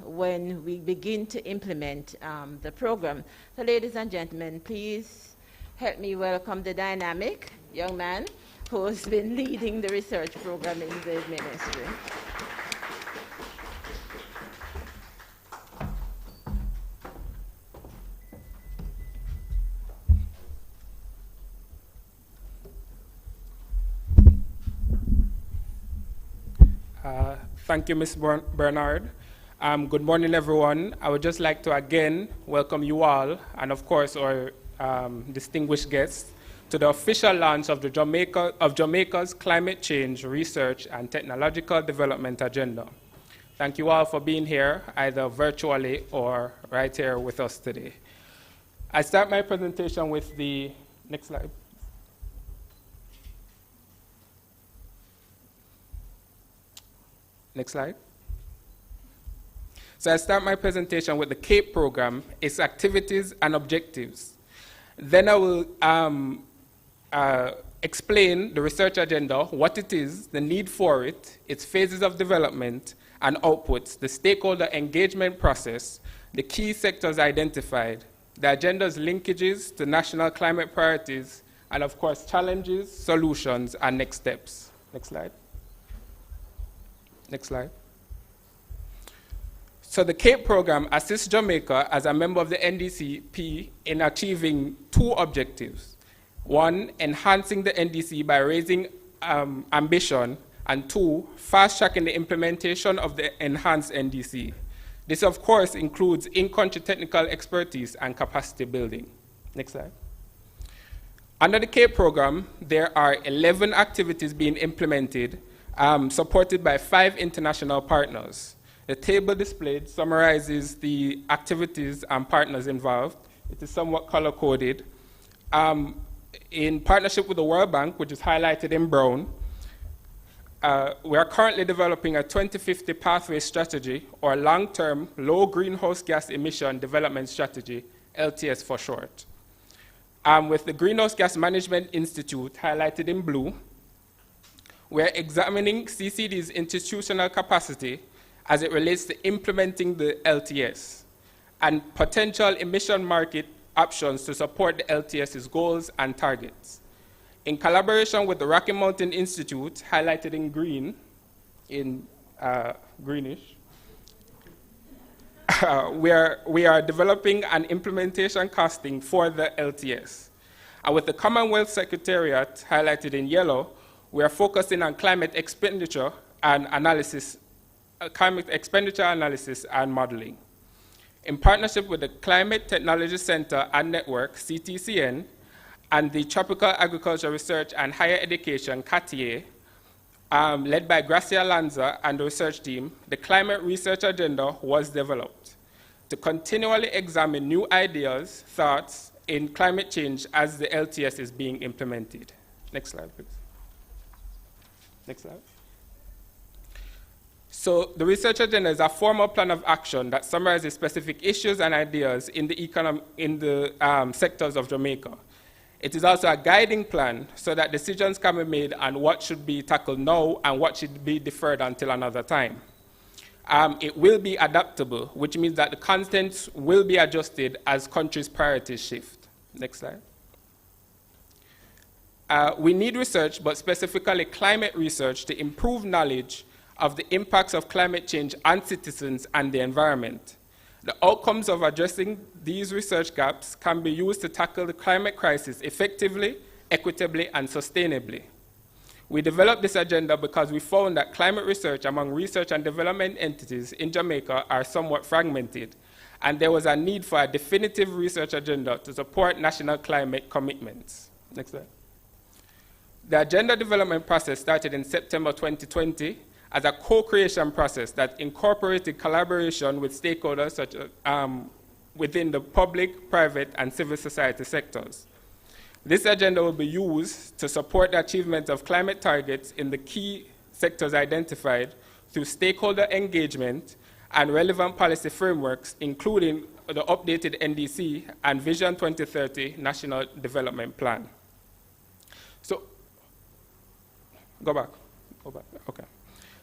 when we begin to implement the program. So ladies and gentlemen, please help me welcome the dynamic young man who has been leading the research program in the ministry. Thank you, Ms. Bernard. Good morning, everyone. I would just like to again welcome you all, and of course our distinguished guests, to the official launch of Jamaica's Climate Change Research and Technological Development Agenda. Thank you all for being here, either virtually or right here with us today. I start my presentation with the next slide. Next slide. So I start my presentation with the CAPE program, its activities and objectives. Then I will explain the research agenda, what it is, the need for it, its phases of development and outputs, the stakeholder engagement process, the key sectors identified, the agenda's linkages to national climate priorities, and of course, challenges, solutions, and next steps. Next slide. Next slide. So the CAPE program assists Jamaica as a member of the NDCP in achieving two objectives. One, enhancing the NDC by raising ambition, and two, fast-tracking the implementation of the enhanced NDC. This, of course, includes in-country technical expertise and capacity building. Next slide. Under the CAPE program, there are 11 activities being implemented, supported by 5 international partners. The table displayed summarizes the activities and partners involved. It is somewhat color-coded. In partnership with the World Bank, which is highlighted in brown, we are currently developing a 2050 pathway strategy, or long-term low greenhouse gas emission development strategy, LTS for short. With the Greenhouse Gas Management Institute highlighted in blue, we're examining CCD's institutional capacity as it relates to implementing the LTS and potential emission market options to support the LTS's goals and targets. In collaboration with the Rocky Mountain Institute, highlighted in green, in greenish, we are developing an implementation costing for the LTS. And with the Commonwealth Secretariat, highlighted in yellow, we are focusing on climate expenditure analysis and modeling. In partnership with the Climate Technology Center and Network, CTCN, and the Tropical Agriculture Research and Higher Education, CATIE, led by Gracia Lanza and the research team, the climate research agenda was developed to continually examine new ideas, thoughts in climate change as the LTS is being implemented. Next slide, please. Next slide. So the research agenda is a formal plan of action that summarizes specific issues and ideas in the sectors of Jamaica. It is also a guiding plan so that decisions can be made on what should be tackled now and what should be deferred until another time. It will be adaptable, which means that the contents will be adjusted as countries' priorities shift. Next slide. We need research, but specifically climate research, to improve knowledge of the impacts of climate change on citizens and the environment. The outcomes of addressing these research gaps can be used to tackle the climate crisis effectively, equitably, and sustainably. We developed this agenda because we found that climate research among research and development entities in Jamaica are somewhat fragmented, and there was a need for a definitive research agenda to support national climate commitments. Next slide. The agenda development process started in September 2020 as a co-creation process that incorporated collaboration with stakeholders such as, within the public, private, and civil society sectors. This agenda will be used to support the achievement of climate targets in the key sectors identified through stakeholder engagement and relevant policy frameworks, including the updated NDC and Vision 2030 National Development Plan. So, go back, okay.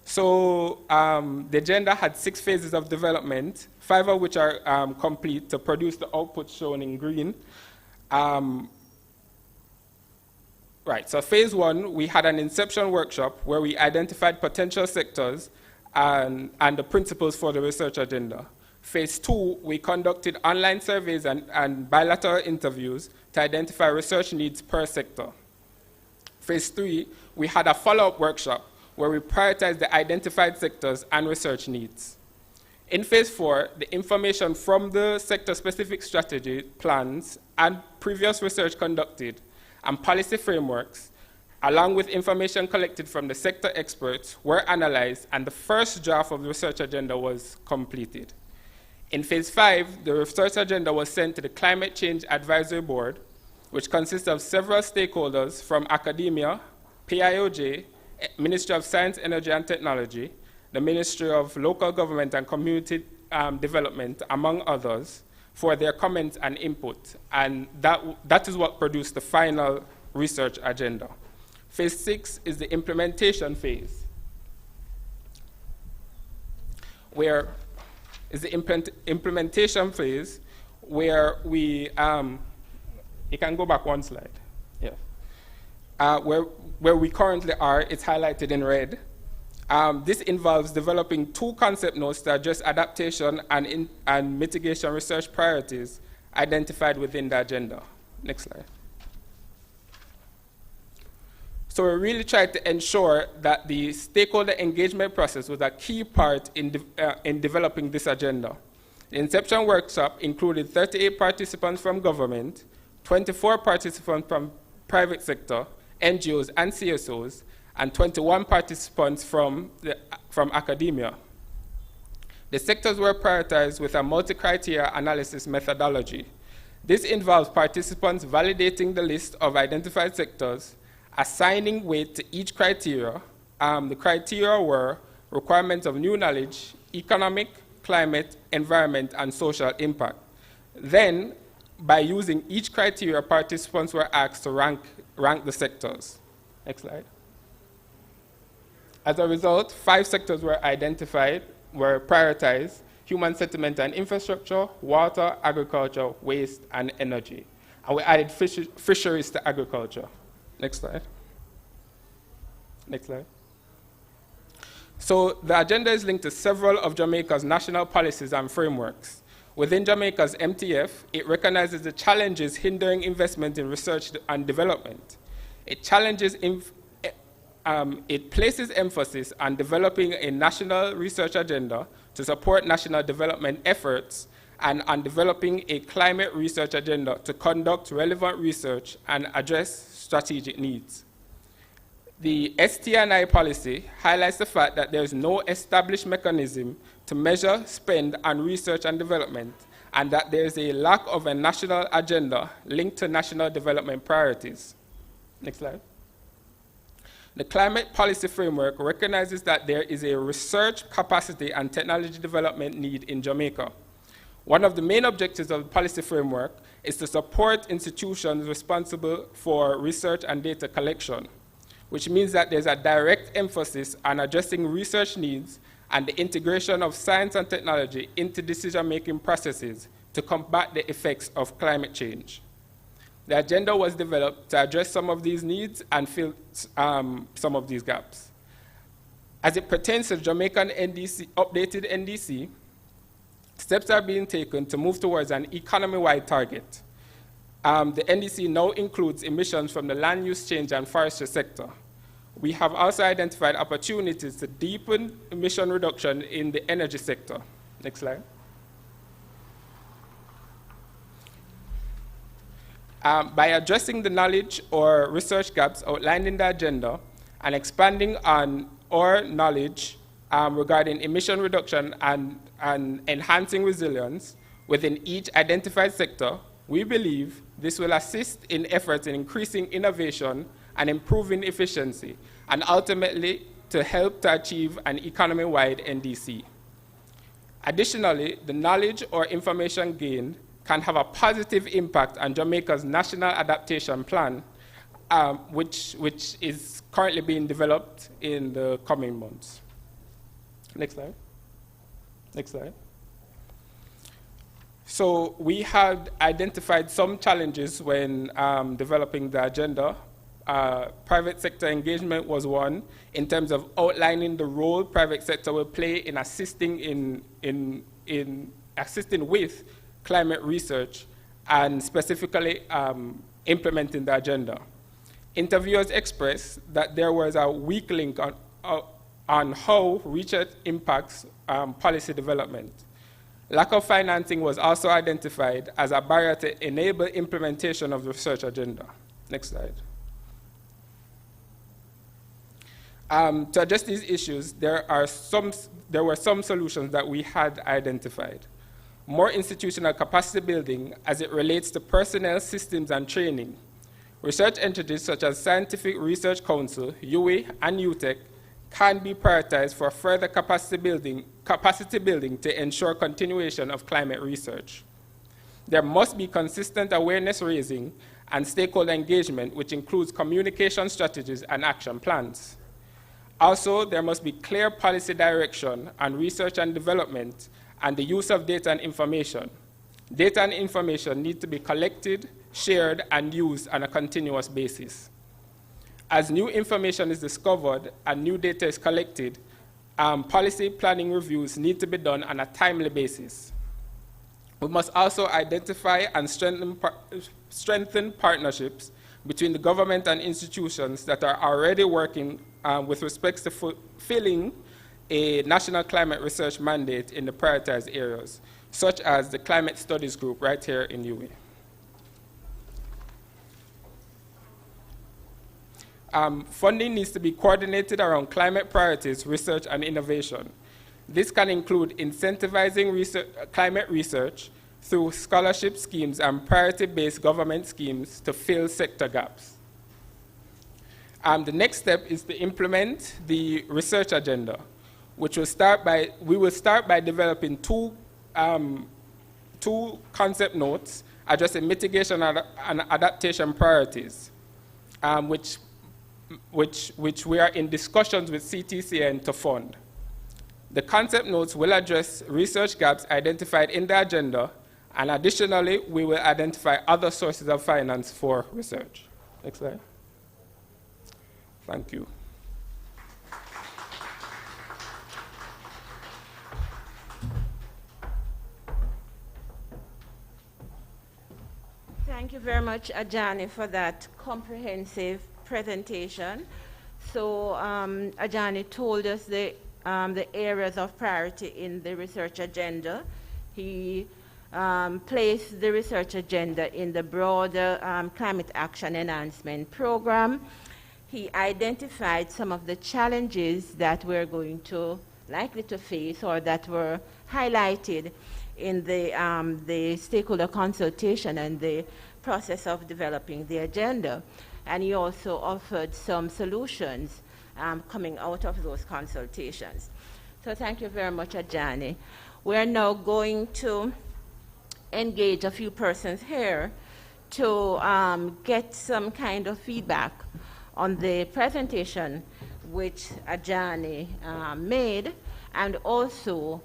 So the agenda had 6 phases of development, 5 of which are complete to produce the output shown in green. Right, so phase 1, we had an inception workshop where we identified potential sectors and the principles for the research agenda. Phase 2, we conducted online surveys and bilateral interviews to identify research needs per sector. Phase 3, we had a follow-up workshop where we prioritized the identified sectors and research needs. In phase 4, the information from the sector-specific strategy plans and previous research conducted and policy frameworks, along with information collected from the sector experts, were analyzed, and the first draft of the research agenda was completed. In phase 5, the research agenda was sent to the Climate Change Advisory Board, which consists of several stakeholders from academia, PIOJ, Ministry of Science, Energy and Technology, the Ministry of Local Government and Community development, among others, for their comments and input. And that is what produced the final research agenda. Phase 6 is the implementation phase, where we, you can go back one slide, yeah. Where we currently are, it's highlighted in red. This involves developing 2 concept notes to address adaptation and mitigation research priorities identified within the agenda. Next slide. So we really tried to ensure that the stakeholder engagement process was a key part in developing this agenda. The Inception workshop included 38 participants from government, 24 participants from private sector, NGOs and CSOs, and 21 participants from academia. The sectors were prioritized with a multi-criteria analysis methodology. This involves participants validating the list of identified sectors, assigning weight to each criteria. The criteria were requirements of new knowledge, economic, climate, environment, and social impact. Then, by using each criteria, participants were asked to rank the sectors. Next slide. As a result, 5 sectors were prioritized: human settlement and infrastructure, water, agriculture, waste, and energy. And we added fisheries to agriculture. Next slide. Next slide. So the agenda is linked to several of Jamaica's national policies and frameworks. Within Jamaica's MTF, it recognizes the challenges hindering investment in research and development. It places emphasis on developing a national research agenda to support national development efforts and on developing a climate research agenda to conduct relevant research and address strategic needs. The ST&I policy highlights the fact that there is no established mechanism to measure, spend on research and development, and that there is a lack of a national agenda linked to national development priorities. Next slide. The climate policy framework recognizes that there is a research capacity and technology development need in Jamaica. One of the main objectives of the policy framework is to support institutions responsible for research and data collection, which means that there's a direct emphasis on addressing research needs and the integration of science and technology into decision-making processes to combat the effects of climate change. The agenda was developed to address some of these needs and fill some of these gaps. As it pertains to the Jamaican updated NDC, steps are being taken to move towards an economy-wide target. The NDC now includes emissions from the land use change and forestry sector. We have also identified opportunities to deepen emission reduction in the energy sector. Next slide. By addressing the knowledge or research gaps outlined in the agenda and expanding on our knowledge regarding emission reduction and enhancing resilience within each identified sector, we believe this will assist in efforts in increasing innovation and improving efficiency, and ultimately to help to achieve an economy-wide NDC. Additionally, the knowledge or information gained can have a positive impact on Jamaica's national adaptation plan, which is currently being developed in the coming months. Next slide. Next slide. So we had identified some challenges when developing the agenda. Private sector engagement was one, in terms of outlining the role private sector will play in assisting in assisting with climate research and specifically implementing the agenda. Interviewers expressed that there was a weak link on how research impacts policy development. Lack of financing was also identified as a barrier to enable implementation of the research agenda. Next slide. To address these issues, there were some solutions that we had identified. More institutional capacity building as it relates to personnel, systems, and training. Research entities such as Scientific Research Council, UWI, and UTEC can be prioritized for further capacity building to ensure continuation of climate research. There must be consistent awareness raising and stakeholder engagement, which includes communication strategies and action plans. Also, there must be clear policy direction on research and development and the use of data and information. Data and information need to be collected, shared, and used on a continuous basis. As new information is discovered and new data is collected, policy planning reviews need to be done on a timely basis. We must also identify and strengthen partnerships between the government and institutions that are already working with respect to fulfilling a national climate research mandate in the prioritized areas, such as the Climate Studies Group right here in UWI. Funding needs to be coordinated around climate priorities, research, and innovation. This can include incentivizing climate research through scholarship schemes and priority-based government schemes to fill sector gaps. The next step is to implement the research agenda, which we will start by developing two concept notes addressing mitigation and adaptation priorities, which we are in discussions with CTCN to fund. The concept notes will address research gaps identified in the agenda, and additionally, we will identify other sources of finance for research. Next slide. Thank you. Thank you very much, Ajani, for that comprehensive presentation. So Ajani told us the areas of priority in the research agenda. He placed the research agenda in the broader Climate Action Enhancement Program. He identified some of the challenges that we're likely to face or that were highlighted in the stakeholder consultation and the process of developing the agenda. And he also offered some solutions coming out of those consultations. So thank you very much, Ajani. We're now going to engage a few persons here to get some kind of feedback on the presentation which Ajani made, and also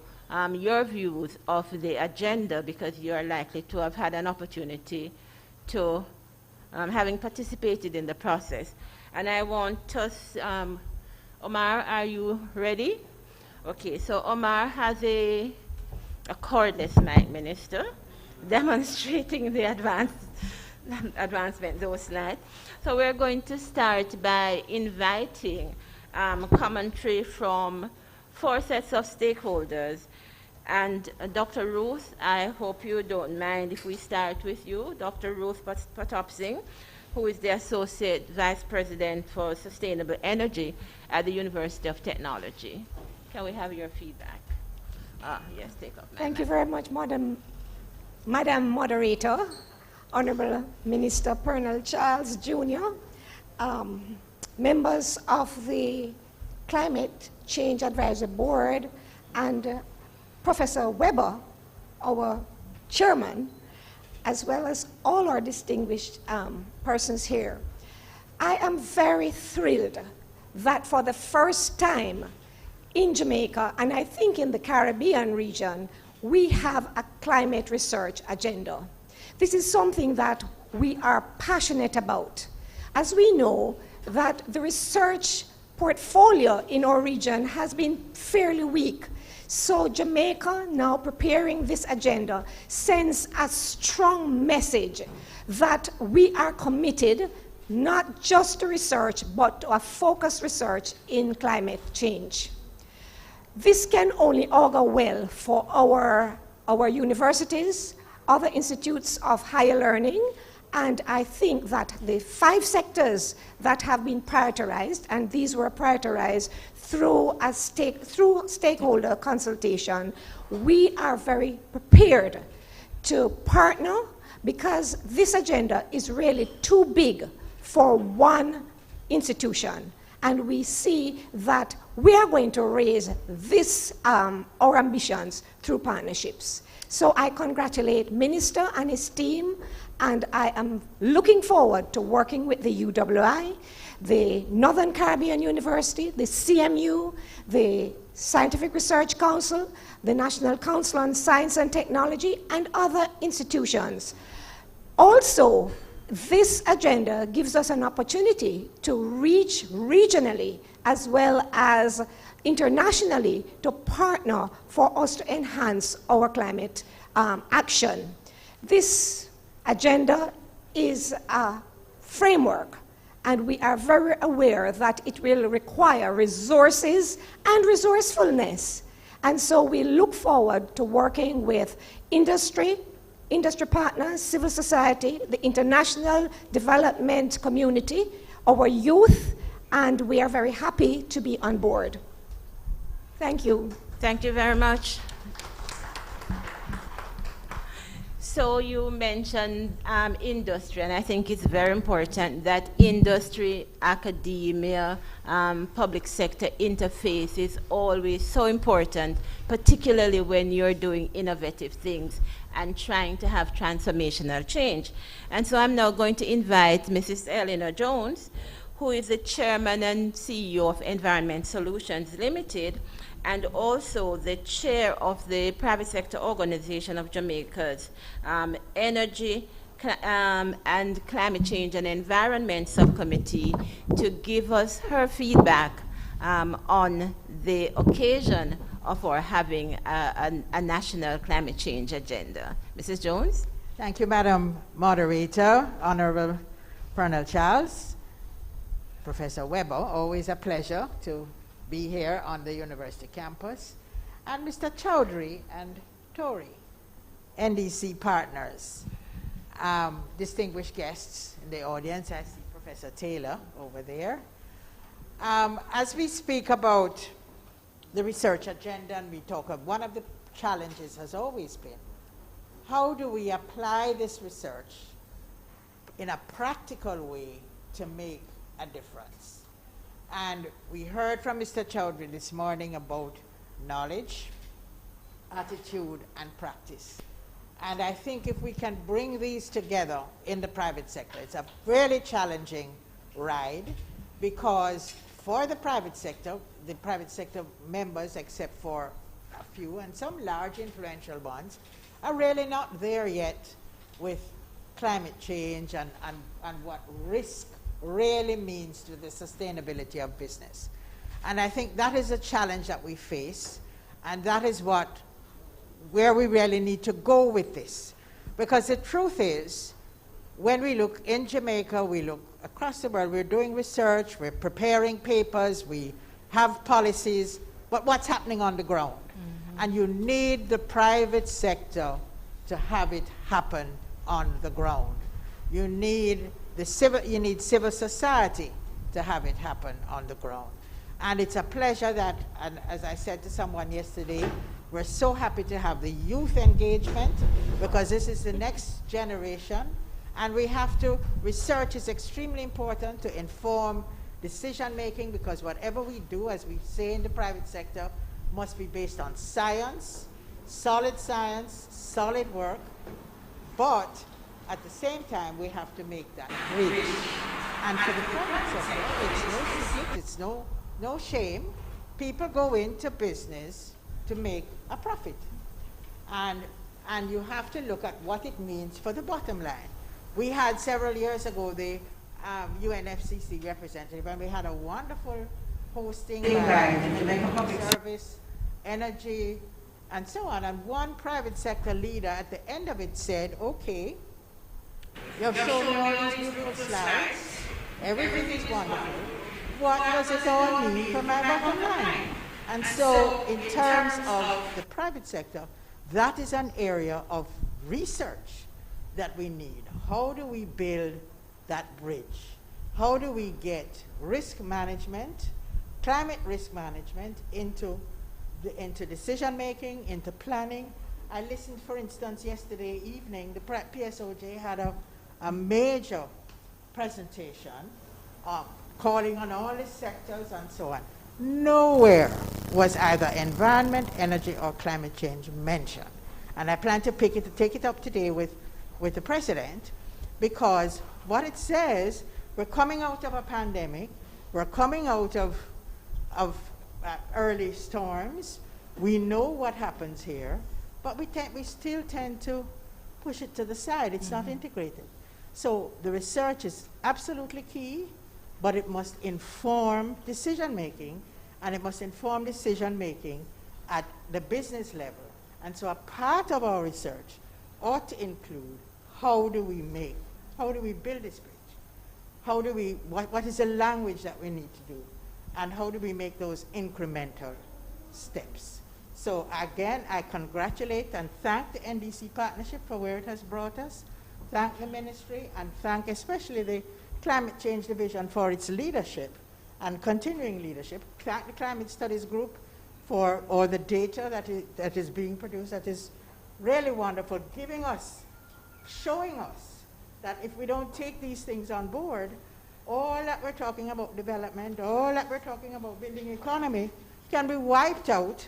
your views of the agenda, because you're likely to have had an opportunity to having participated in the process. And I want us, Omar, are you ready? Okay, so Omar has a cordless mic, Minister, demonstrating the advancement those slides. So we're going to start by inviting commentary from 4 sets of stakeholders. And Dr. Ruth, I hope you don't mind if we start with you, Dr. Ruth Patopsing, who is the Associate Vice President for Sustainable Energy at the University of Technology. Can we have your feedback? Yes, take off. Thank you very much, Madam Moderator, Honorable Minister Pernell Charles Jr., members of the Climate Change Advisory Board, and Professor Weber, our chairman, as well as all our distinguished persons here. I am very thrilled that for the first time in Jamaica, and I think in the Caribbean region, we have a climate research agenda. This is something that we are passionate about, as we know that the research portfolio in our region has been fairly weak. So Jamaica now preparing this agenda sends a strong message that we are committed not just to research, but to a focused research in climate change. This can only augur well for our universities, other institutes of higher learning, and I think that the 5 sectors that have been prioritized, and these were prioritized through stakeholder consultation, we are very prepared to partner, because this agenda is really too big for one institution. And we see that we are going to raise this, our ambitions through partnerships. So I congratulate Minister and his team, and I am looking forward to working with the UWI, the Northern Caribbean University, the CMU, the Scientific Research Council, the National Council on Science and Technology, and other institutions. Also, this agenda gives us an opportunity to reach regionally as well as internationally to partner for us to enhance our climate action. This agenda is a framework, and we are very aware that it will require resources and resourcefulness. And so we look forward to working with industry partners, civil society, the international development community, our youth, and we are very happy to be on board. Thank you. Thank you very much. So you mentioned industry, and I think it's very important that industry, academia, public sector interface is always so important, particularly when you're doing innovative things and trying to have transformational change. And so I'm now going to invite Mrs. Eleanor Jones, who is the chairman and CEO of Environment Solutions Limited, and also the chair of the private sector organization of Jamaica's Energy and Climate Change and Environment Subcommittee, to give us her feedback on the occasion of our having a national climate change agenda. Mrs. Jones? Thank you, Madam Moderator, Honorable Colonel Charles, Professor Weber, always a pleasure to be here on the university campus, and Mr. Chowdhury and Tori, NDC partners, distinguished guests in the audience. I see Professor Taylor over there. As we speak about the research agenda, and we talk of one of the challenges has always been, how do we apply this research in a practical way to make a difference? And we heard from Mr. Chowdhury this morning about knowledge, attitude, and practice. And I think if we can bring these together in the private sector, it's a really challenging ride, because for the private sector members, except for a few and some large influential ones, are really not there yet with climate change and what risk really means to the sustainability of business. And I think that is a challenge that we face, and that is where we really need to go with this. Because the truth is, when we look in Jamaica, we look across the world, we're doing research, we're preparing papers, we have policies, but what's happening on the ground? Mm-hmm. And you need the private sector to have it happen on the ground. You need civil society to have it happen on the ground. And it's a pleasure that, and as I said to someone yesterday, we're so happy to have the youth engagement, because this is the next generation, and we have to, research is extremely important to inform decision making, because whatever we do, as we say in the private sector, must be based on science, solid work, but at the same time, we have to make that bridge. And for the private sector, it's no secret, it's no shame. People go into business to make a profit. And you have to look at what it means for the bottom line. We had several years ago the UNFCCC representative, and we had a wonderful hosting by the Jamaica Public Service, Energy, and so on. And one private sector leader at the end of it said, okay, you have shown me all these beautiful slides. Everything is wonderful. What does it all mean for my bottom line? And so in terms of the private sector, that is an area of research that we need. How do we build that bridge? How do we get risk management, climate risk management into decision making, into planning? I listened, for instance, yesterday evening, the PSOJ had a major presentation calling on all the sectors and so on. Nowhere was either environment, energy, or climate change mentioned. And I plan to take it up today with the President, because what it says, we're coming out of a pandemic, we're coming out of early storms, we know what happens here, but we still tend to push it to the side. It's not integrated. So the research is absolutely key, but it must inform decision-making, and it must inform decision-making at the business level. And so a part of our research ought to include how do we build this bridge? What is the language that we need to do? And how do we make those incremental steps? So again, I congratulate and thank the NDC partnership for where it has brought us, thank the ministry, and thank especially the Climate Change Division for its leadership and continuing leadership, thank the Climate Studies Group for all the data that is being produced, that is really wonderful, showing us that if we don't take these things on board, all that we're talking about development, all that we're talking about building economy can be wiped out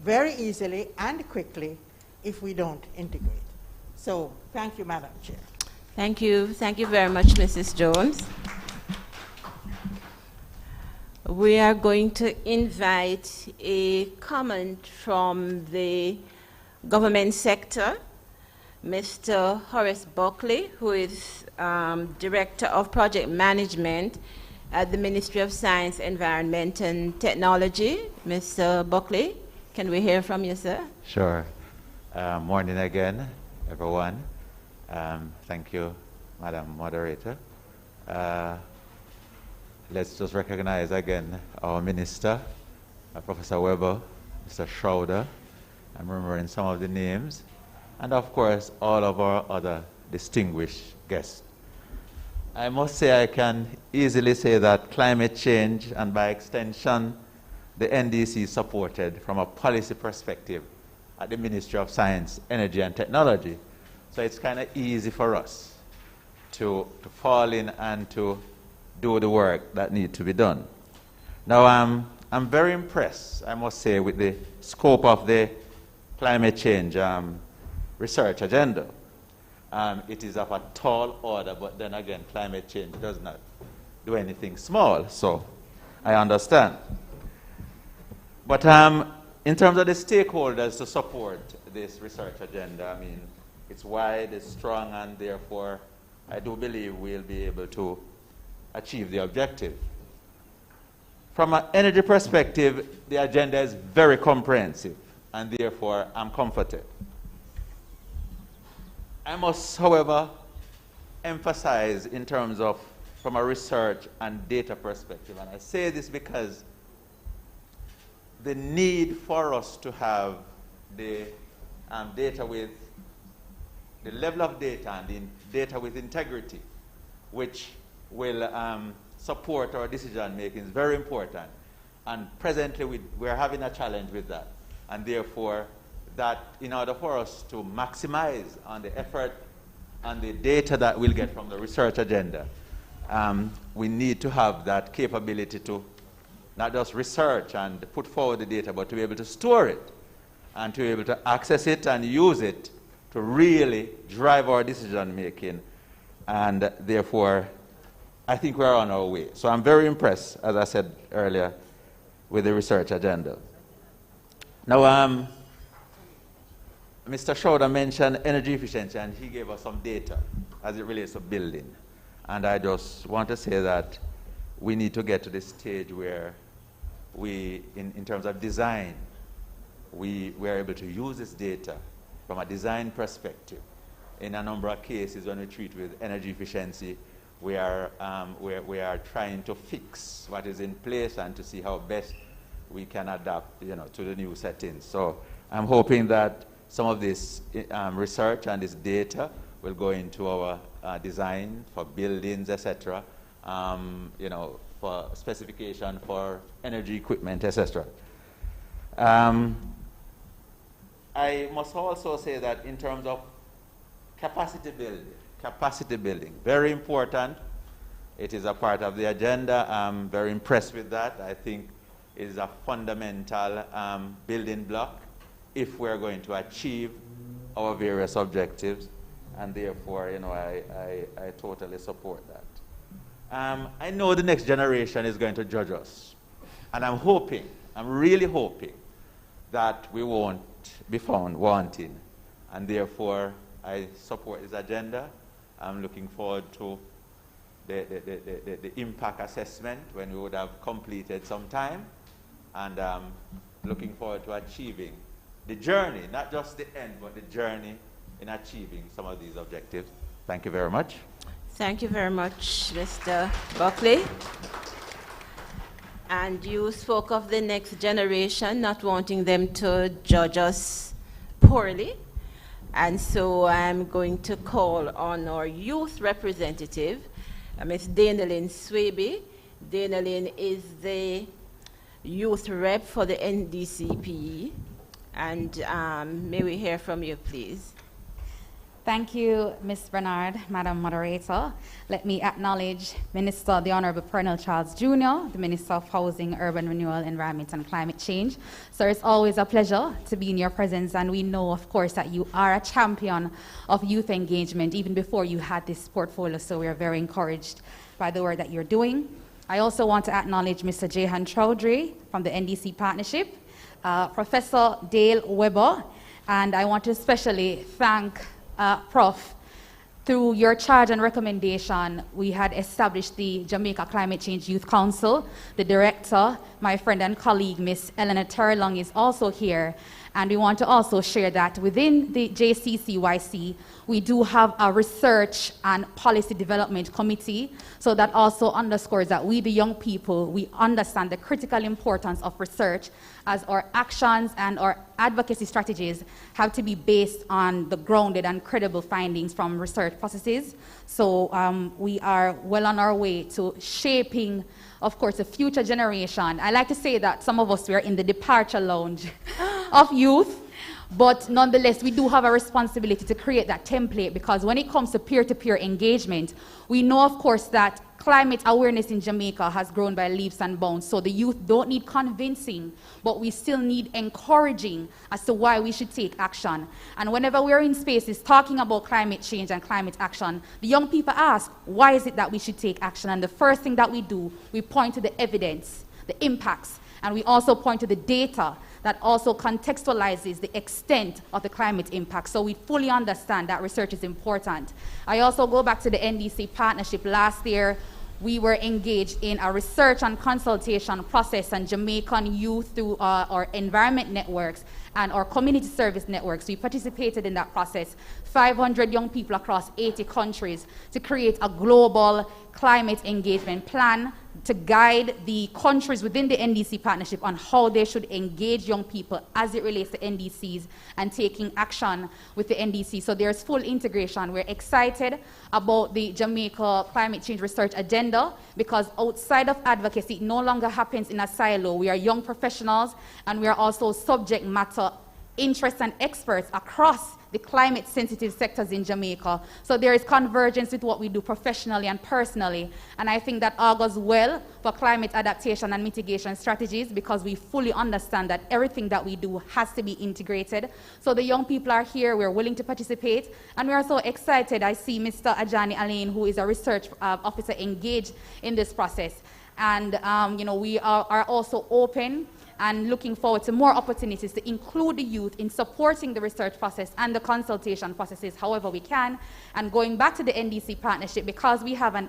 very easily and quickly if we don't integrate. So thank you, Madam Chair. Thank you. Thank you very much, Mrs. Jones. We are going to invite a comment from the government sector, Mr. Horace Buckley, who is Director of Project Management at the Ministry of Science, Environment and Technology. Mr. Buckley, can we hear from you, sir? Sure. Morning again, everyone. Thank you, Madam Moderator. Let's just recognize again our Minister, Professor Weber, Mr. Schroeder. I'm remembering some of the names. And of course, all of our other distinguished guests. I must say I can easily say that climate change, and by extension, the NDC supported from a policy perspective at the Ministry of Science, Energy and Technology. So it's kind of easy for us to fall in and to do the work that needs to be done. Now, I'm very impressed, I must say, with the scope of the climate change research agenda. It is of a tall order, but then again, climate change does not do anything small, so I understand. But in terms of the stakeholders to support this research agenda, I mean, it's wide, it's strong, and therefore, I do believe we'll be able to achieve the objective. From an energy perspective, the agenda is very comprehensive, and therefore, I'm comforted. I must, however, emphasize in terms of from a research and data perspective, and I say this because the need for us to have the data with the level of data and the data with integrity, which will support our decision making, is very important. And presently we're having a challenge with that. And therefore, that in order for us to maximize on the effort and the data that we'll get from the research agenda, we need to have that capability to not just research and put forward the data, but to be able to store it and to be able to access it and use it to really drive our decision making. And therefore, I think we're on our way. So I'm very impressed, as I said earlier, with the research agenda. Now, Mr. Schroeder mentioned energy efficiency, and he gave us some data as it relates to building. And I just want to say that we need to get to this stage where we, in terms of design, we are able to use this data from a design perspective. In a number of cases, when we treat with energy efficiency, we are trying to fix what is in place and to see how best we can adapt, to the new settings. So I'm hoping that some of this research and this data will go into our design for buildings, etc. For specification for energy equipment, etc. I must also say that in terms of capacity building, very important. It is a part of the agenda. I'm very impressed with that. I think it is a fundamental building block if we're going to achieve our various objectives, and therefore, you know, I totally support that. I know the next generation is going to judge us, and I'm really hoping that we won't be found wanting, and therefore I support this agenda. I'm looking forward to the impact assessment when we would have completed some time, and looking forward to achieving the journey, not just the end, but the journey in achieving some of these objectives. Thank you very much. Thank you very much, Mr. Buckley. And you spoke of the next generation, not wanting them to judge us poorly. And so I'm going to call on our youth representative, Ms. Danelyn Swaby. Danelyn is the youth rep for the NDCP. And may we hear from you, please? Thank you, Ms. Bernard, Madam Moderator. Let me acknowledge Minister, the Honorable Pernell Charles Jr., the Minister of Housing, Urban Renewal, Environment and Climate Change. Sir, it's always a pleasure to be in your presence, and we know, of course, that you are a champion of youth engagement even before you had this portfolio, so we are very encouraged by the work that you're doing. I also want to acknowledge Mr. Jehan Chowdhury from the NDC Partnership, Professor Dale Weber, and I want to especially thank Prof. Through your charge and recommendation, we had established the Jamaica Climate Change Youth Council. The director, my friend and colleague, Ms. Eleanor Terlong, is also here. And we want to also share that within the JCCYC, we do have a research and policy development committee. So that also underscores that we, the young people, we understand the critical importance of research, as our actions and our advocacy strategies have to be based on the grounded and credible findings from research processes. So we are well on our way to shaping, of course, a future generation. I like to say that some of us were in the departure lounge of youth, but nonetheless, we do have a responsibility to create that template, because when it comes to peer-to-peer engagement, we know, of course, that climate awareness in Jamaica has grown by leaps and bounds. So the youth don't need convincing, but we still need encouraging as to why we should take action. And whenever we're in spaces talking about climate change and climate action, the young people ask, why is it that we should take action? And the first thing that we do, we point to the evidence, the impacts, and we also point to the data that also contextualizes the extent of the climate impact. So we fully understand that research is important. I also go back to the NDC partnership. Last year, we were engaged in a research and consultation process, and Jamaican youth through our environment networks and our community service networks. We participated in that process, 500 young people across 80 countries, to create a global climate engagement plan to guide the countries within the NDC partnership on how they should engage young people as it relates to NDCs and taking action with the NDC. So there's full integration. We're excited about the Jamaica climate change research agenda, because outside of advocacy, it no longer happens in a silo. We are young professionals, and we are also subject matter interests and experts across the climate sensitive sectors in Jamaica. So there is convergence with what we do professionally and personally. And I think that augurs well for climate adaptation and mitigation strategies, because we fully understand that everything that we do has to be integrated. So the young people are here, we're willing to participate, and we are so excited. I see Mr. Ajani Alain, who is a research officer, engaged in this process. And you know, we are also open and looking forward to more opportunities to include the youth in supporting the research process and the consultation processes however we can. And going back to the NDC partnership, because we have an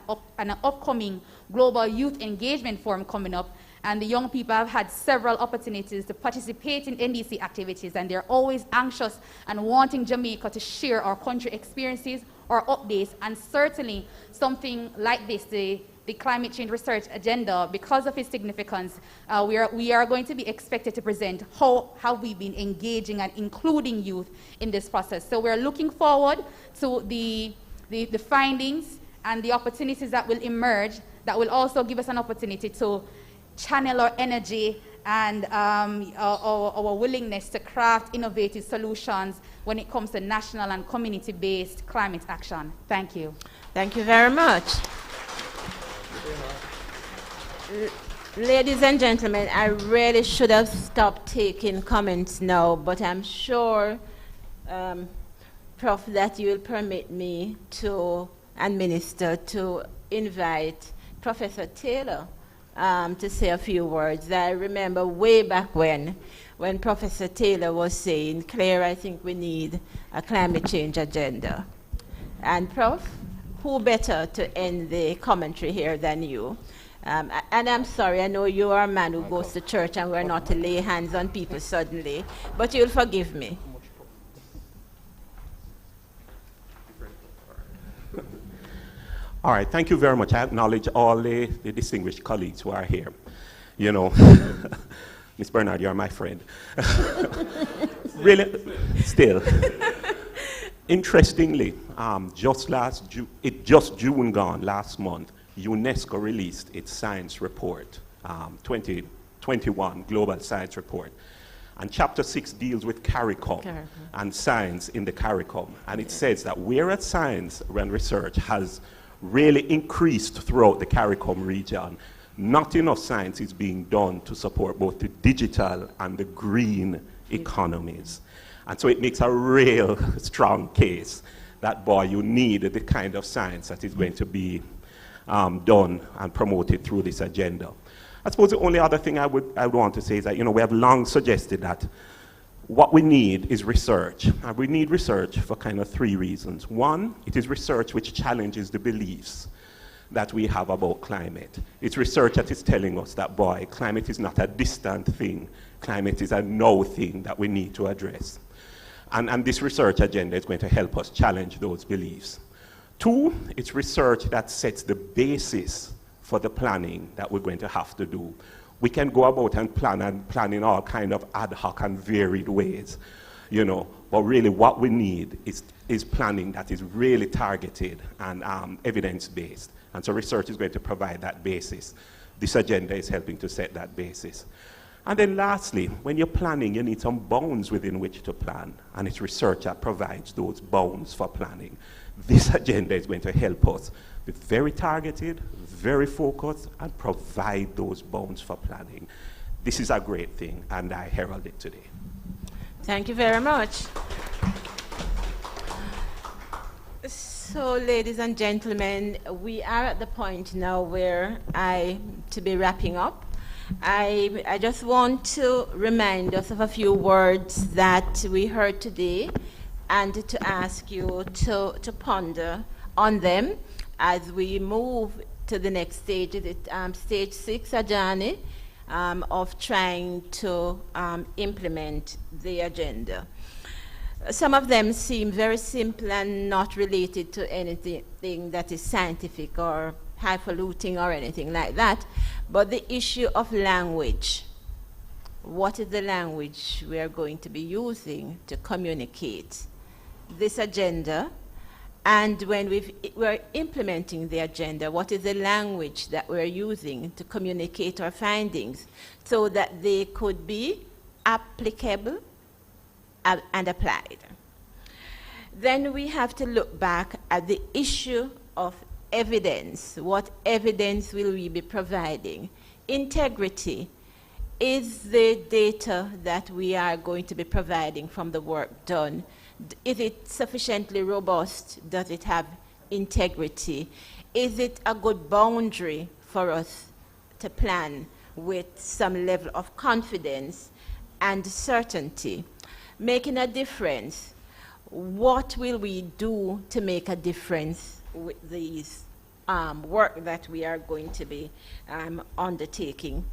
upcoming global youth engagement forum coming up, and the young people have had several opportunities to participate in NDC activities, and they're always anxious and wanting Jamaica to share our country experiences or updates. And certainly something like this, the climate change research agenda, because of its significance, we are going to be expected to present how have we been engaging and including youth in this process. So we're looking forward to the findings and the opportunities that will emerge, that will also give us an opportunity to channel our energy and our willingness to craft innovative solutions when it comes to national and community-based climate action. Thank you. Thank you very much. Ladies and gentlemen, I really should have stopped taking comments now, but I'm sure, Prof, that you will permit me to, and Minister, to invite Professor Taylor to say a few words. I remember way back when Professor Taylor was saying, Claire, I think we need a climate change agenda. And Prof, who better to end the commentary here than you? And I'm sorry, I know you are a man who goes to church and we're not to lay hands on people suddenly, but you'll forgive me. All right, thank you very much. I acknowledge all the distinguished colleagues who are here. You know, Ms. Bernard, you're my friend. Really, still. Interestingly, just June gone, last month, UNESCO released its science report, 2021 Global Science Report. And Chapter 6 deals with CARICOM and science in the CARICOM. And it says that whereas science and research has really increased throughout the CARICOM region, not enough science is being done to support both the digital and the green economies. And so it makes a real strong case that, boy, you need the kind of science that is going to be done and promoted through this agenda. I suppose the only other thing I would want to say is that, you know, we have long suggested that what we need is research. And we need research for kind of three reasons. One, it is research which challenges the beliefs that we have about climate. It's research that is telling us that, boy, climate is not a distant thing. Climate is a now thing that we need to address. And this research agenda is going to help us challenge those beliefs. Two, it's research that sets the basis for the planning that we're going to have to do. We can go about and plan in all kind of ad hoc and varied ways, you know, but really what we need is planning that is really targeted and evidence-based. And so research is going to provide that basis. This agenda is helping to set that basis. And then lastly, when you're planning, you need some bounds within which to plan, and it's research that provides those bounds for planning. This agenda is going to help us be very targeted, very focused, and provide those bounds for planning. This is a great thing, and I herald it today. Thank you very much. So, ladies and gentlemen, we are at the point now where to be wrapping up. I just want to remind us of a few words that we heard today and to ask you to ponder on them as we move to the next stage. Stage 6, a journey of trying to implement the agenda. Some of them seem very simple and not related to anything that is scientific or highfalutin or anything like that, but the issue of language. What is the language we are going to be using to communicate this agenda? And when we're implementing the agenda, what is the language that we're using to communicate our findings so that they could be applicable and applied? Then we have to look back at the issue of evidence. What evidence will we be providing? Integrity. Is the data that we are going to be providing from the work done, is it sufficiently robust? Does it have integrity? Is it a good boundary for us to plan with some level of confidence and certainty? Making a difference. What will we do to make a difference with these work that we are going to be undertaking?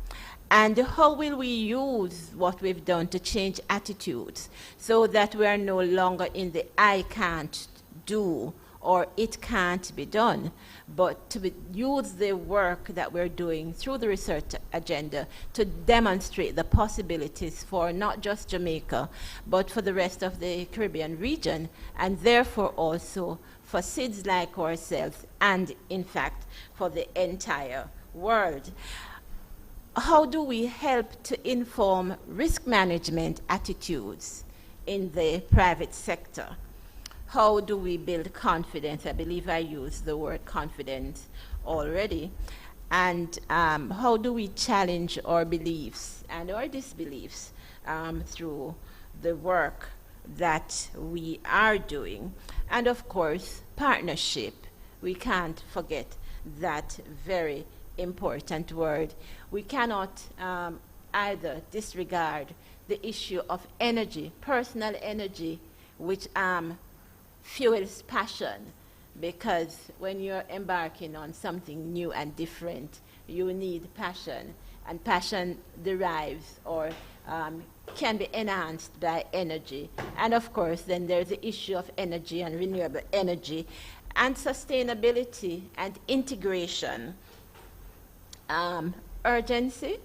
And how will we use what we've done to change attitudes so that we are no longer in the I can't do or it can't be done, but to use the work that we're doing through the research agenda to demonstrate the possibilities for not just Jamaica, but for the rest of the Caribbean region, and therefore also for SIDS like ourselves, and in fact for the entire world. How do we help to inform risk management attitudes in the private sector? How do we build confidence? I believe I used the word confidence already. and how do we challenge our beliefs and our disbeliefs through the work that we are doing. And of course, partnership. We can't forget that very important word. We cannot either disregard the issue of energy, personal energy, which fuels passion, because when you're embarking on something new and different, you need passion, and passion derives or can be enhanced by energy. And of course, then there's the issue of energy and renewable energy and sustainability and integration. Urgency,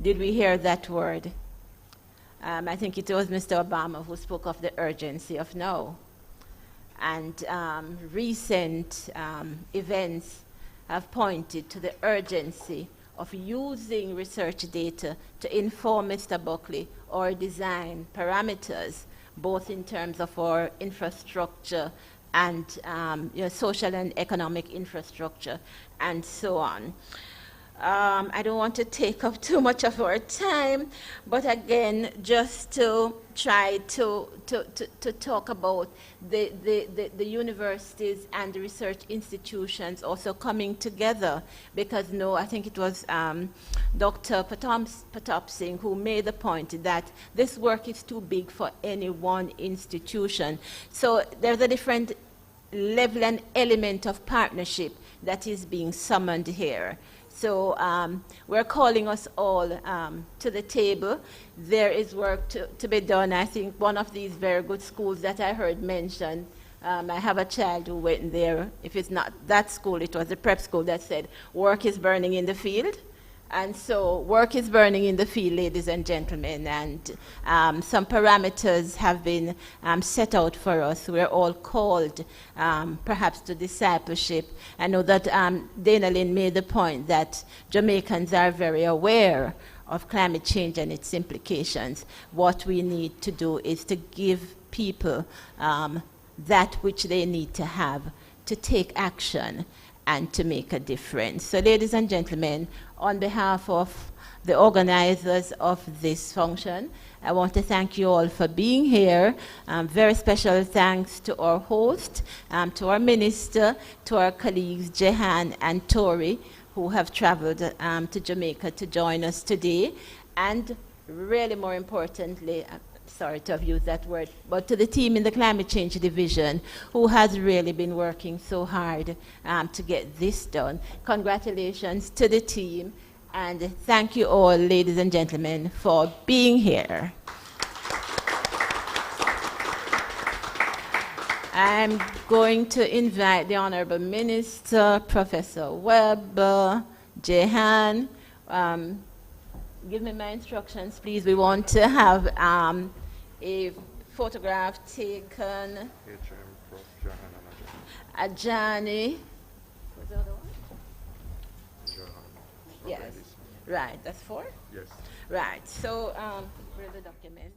did we hear that word? I think it was Mr. Obama who spoke of the urgency of now. And recent events have pointed to the urgency of using research data to inform Mr. Buckley or design parameters, both in terms of our infrastructure and social and economic infrastructure, and so on. I don't want to take up too much of our time, but again, just to try to talk about the universities and the research institutions also coming together, because I think it was Dr. Patap Singh who made the point that this work is too big for any one institution. So there's a different level and element of partnership that is being summoned here. So we're calling us all to the table. There is work to be done. I think one of these very good schools that I heard mentioned, I have a child who went there. If it's not that school, it was the prep school that said, work is burning in the field. And so work is burning in the field, ladies and gentlemen, and some parameters have been set out for us. We're all called perhaps to discipleship. I know that Dana Lynn made the point that Jamaicans are very aware of climate change and its implications. What we need to do is to give people that which they need to have to take action and to make a difference. So ladies and gentlemen, on behalf of the organizers of this function, I want to thank you all for being here. Very special thanks to our host, to our minister, to our colleagues Jehan and Tori, who have traveled to Jamaica to join us today. And really more importantly, sorry to have used that word, but to the team in the Climate Change Division who has really been working so hard to get this done. Congratulations to the team, and thank you all, ladies and gentlemen, for being here. I'm going to invite the Honorable Minister, Professor Webb, Jehan. Give me my instructions, please. We want to have a photograph taken. Ajani. What's the other one? Yes. Right, that's 4? Yes. Right, so where's the document?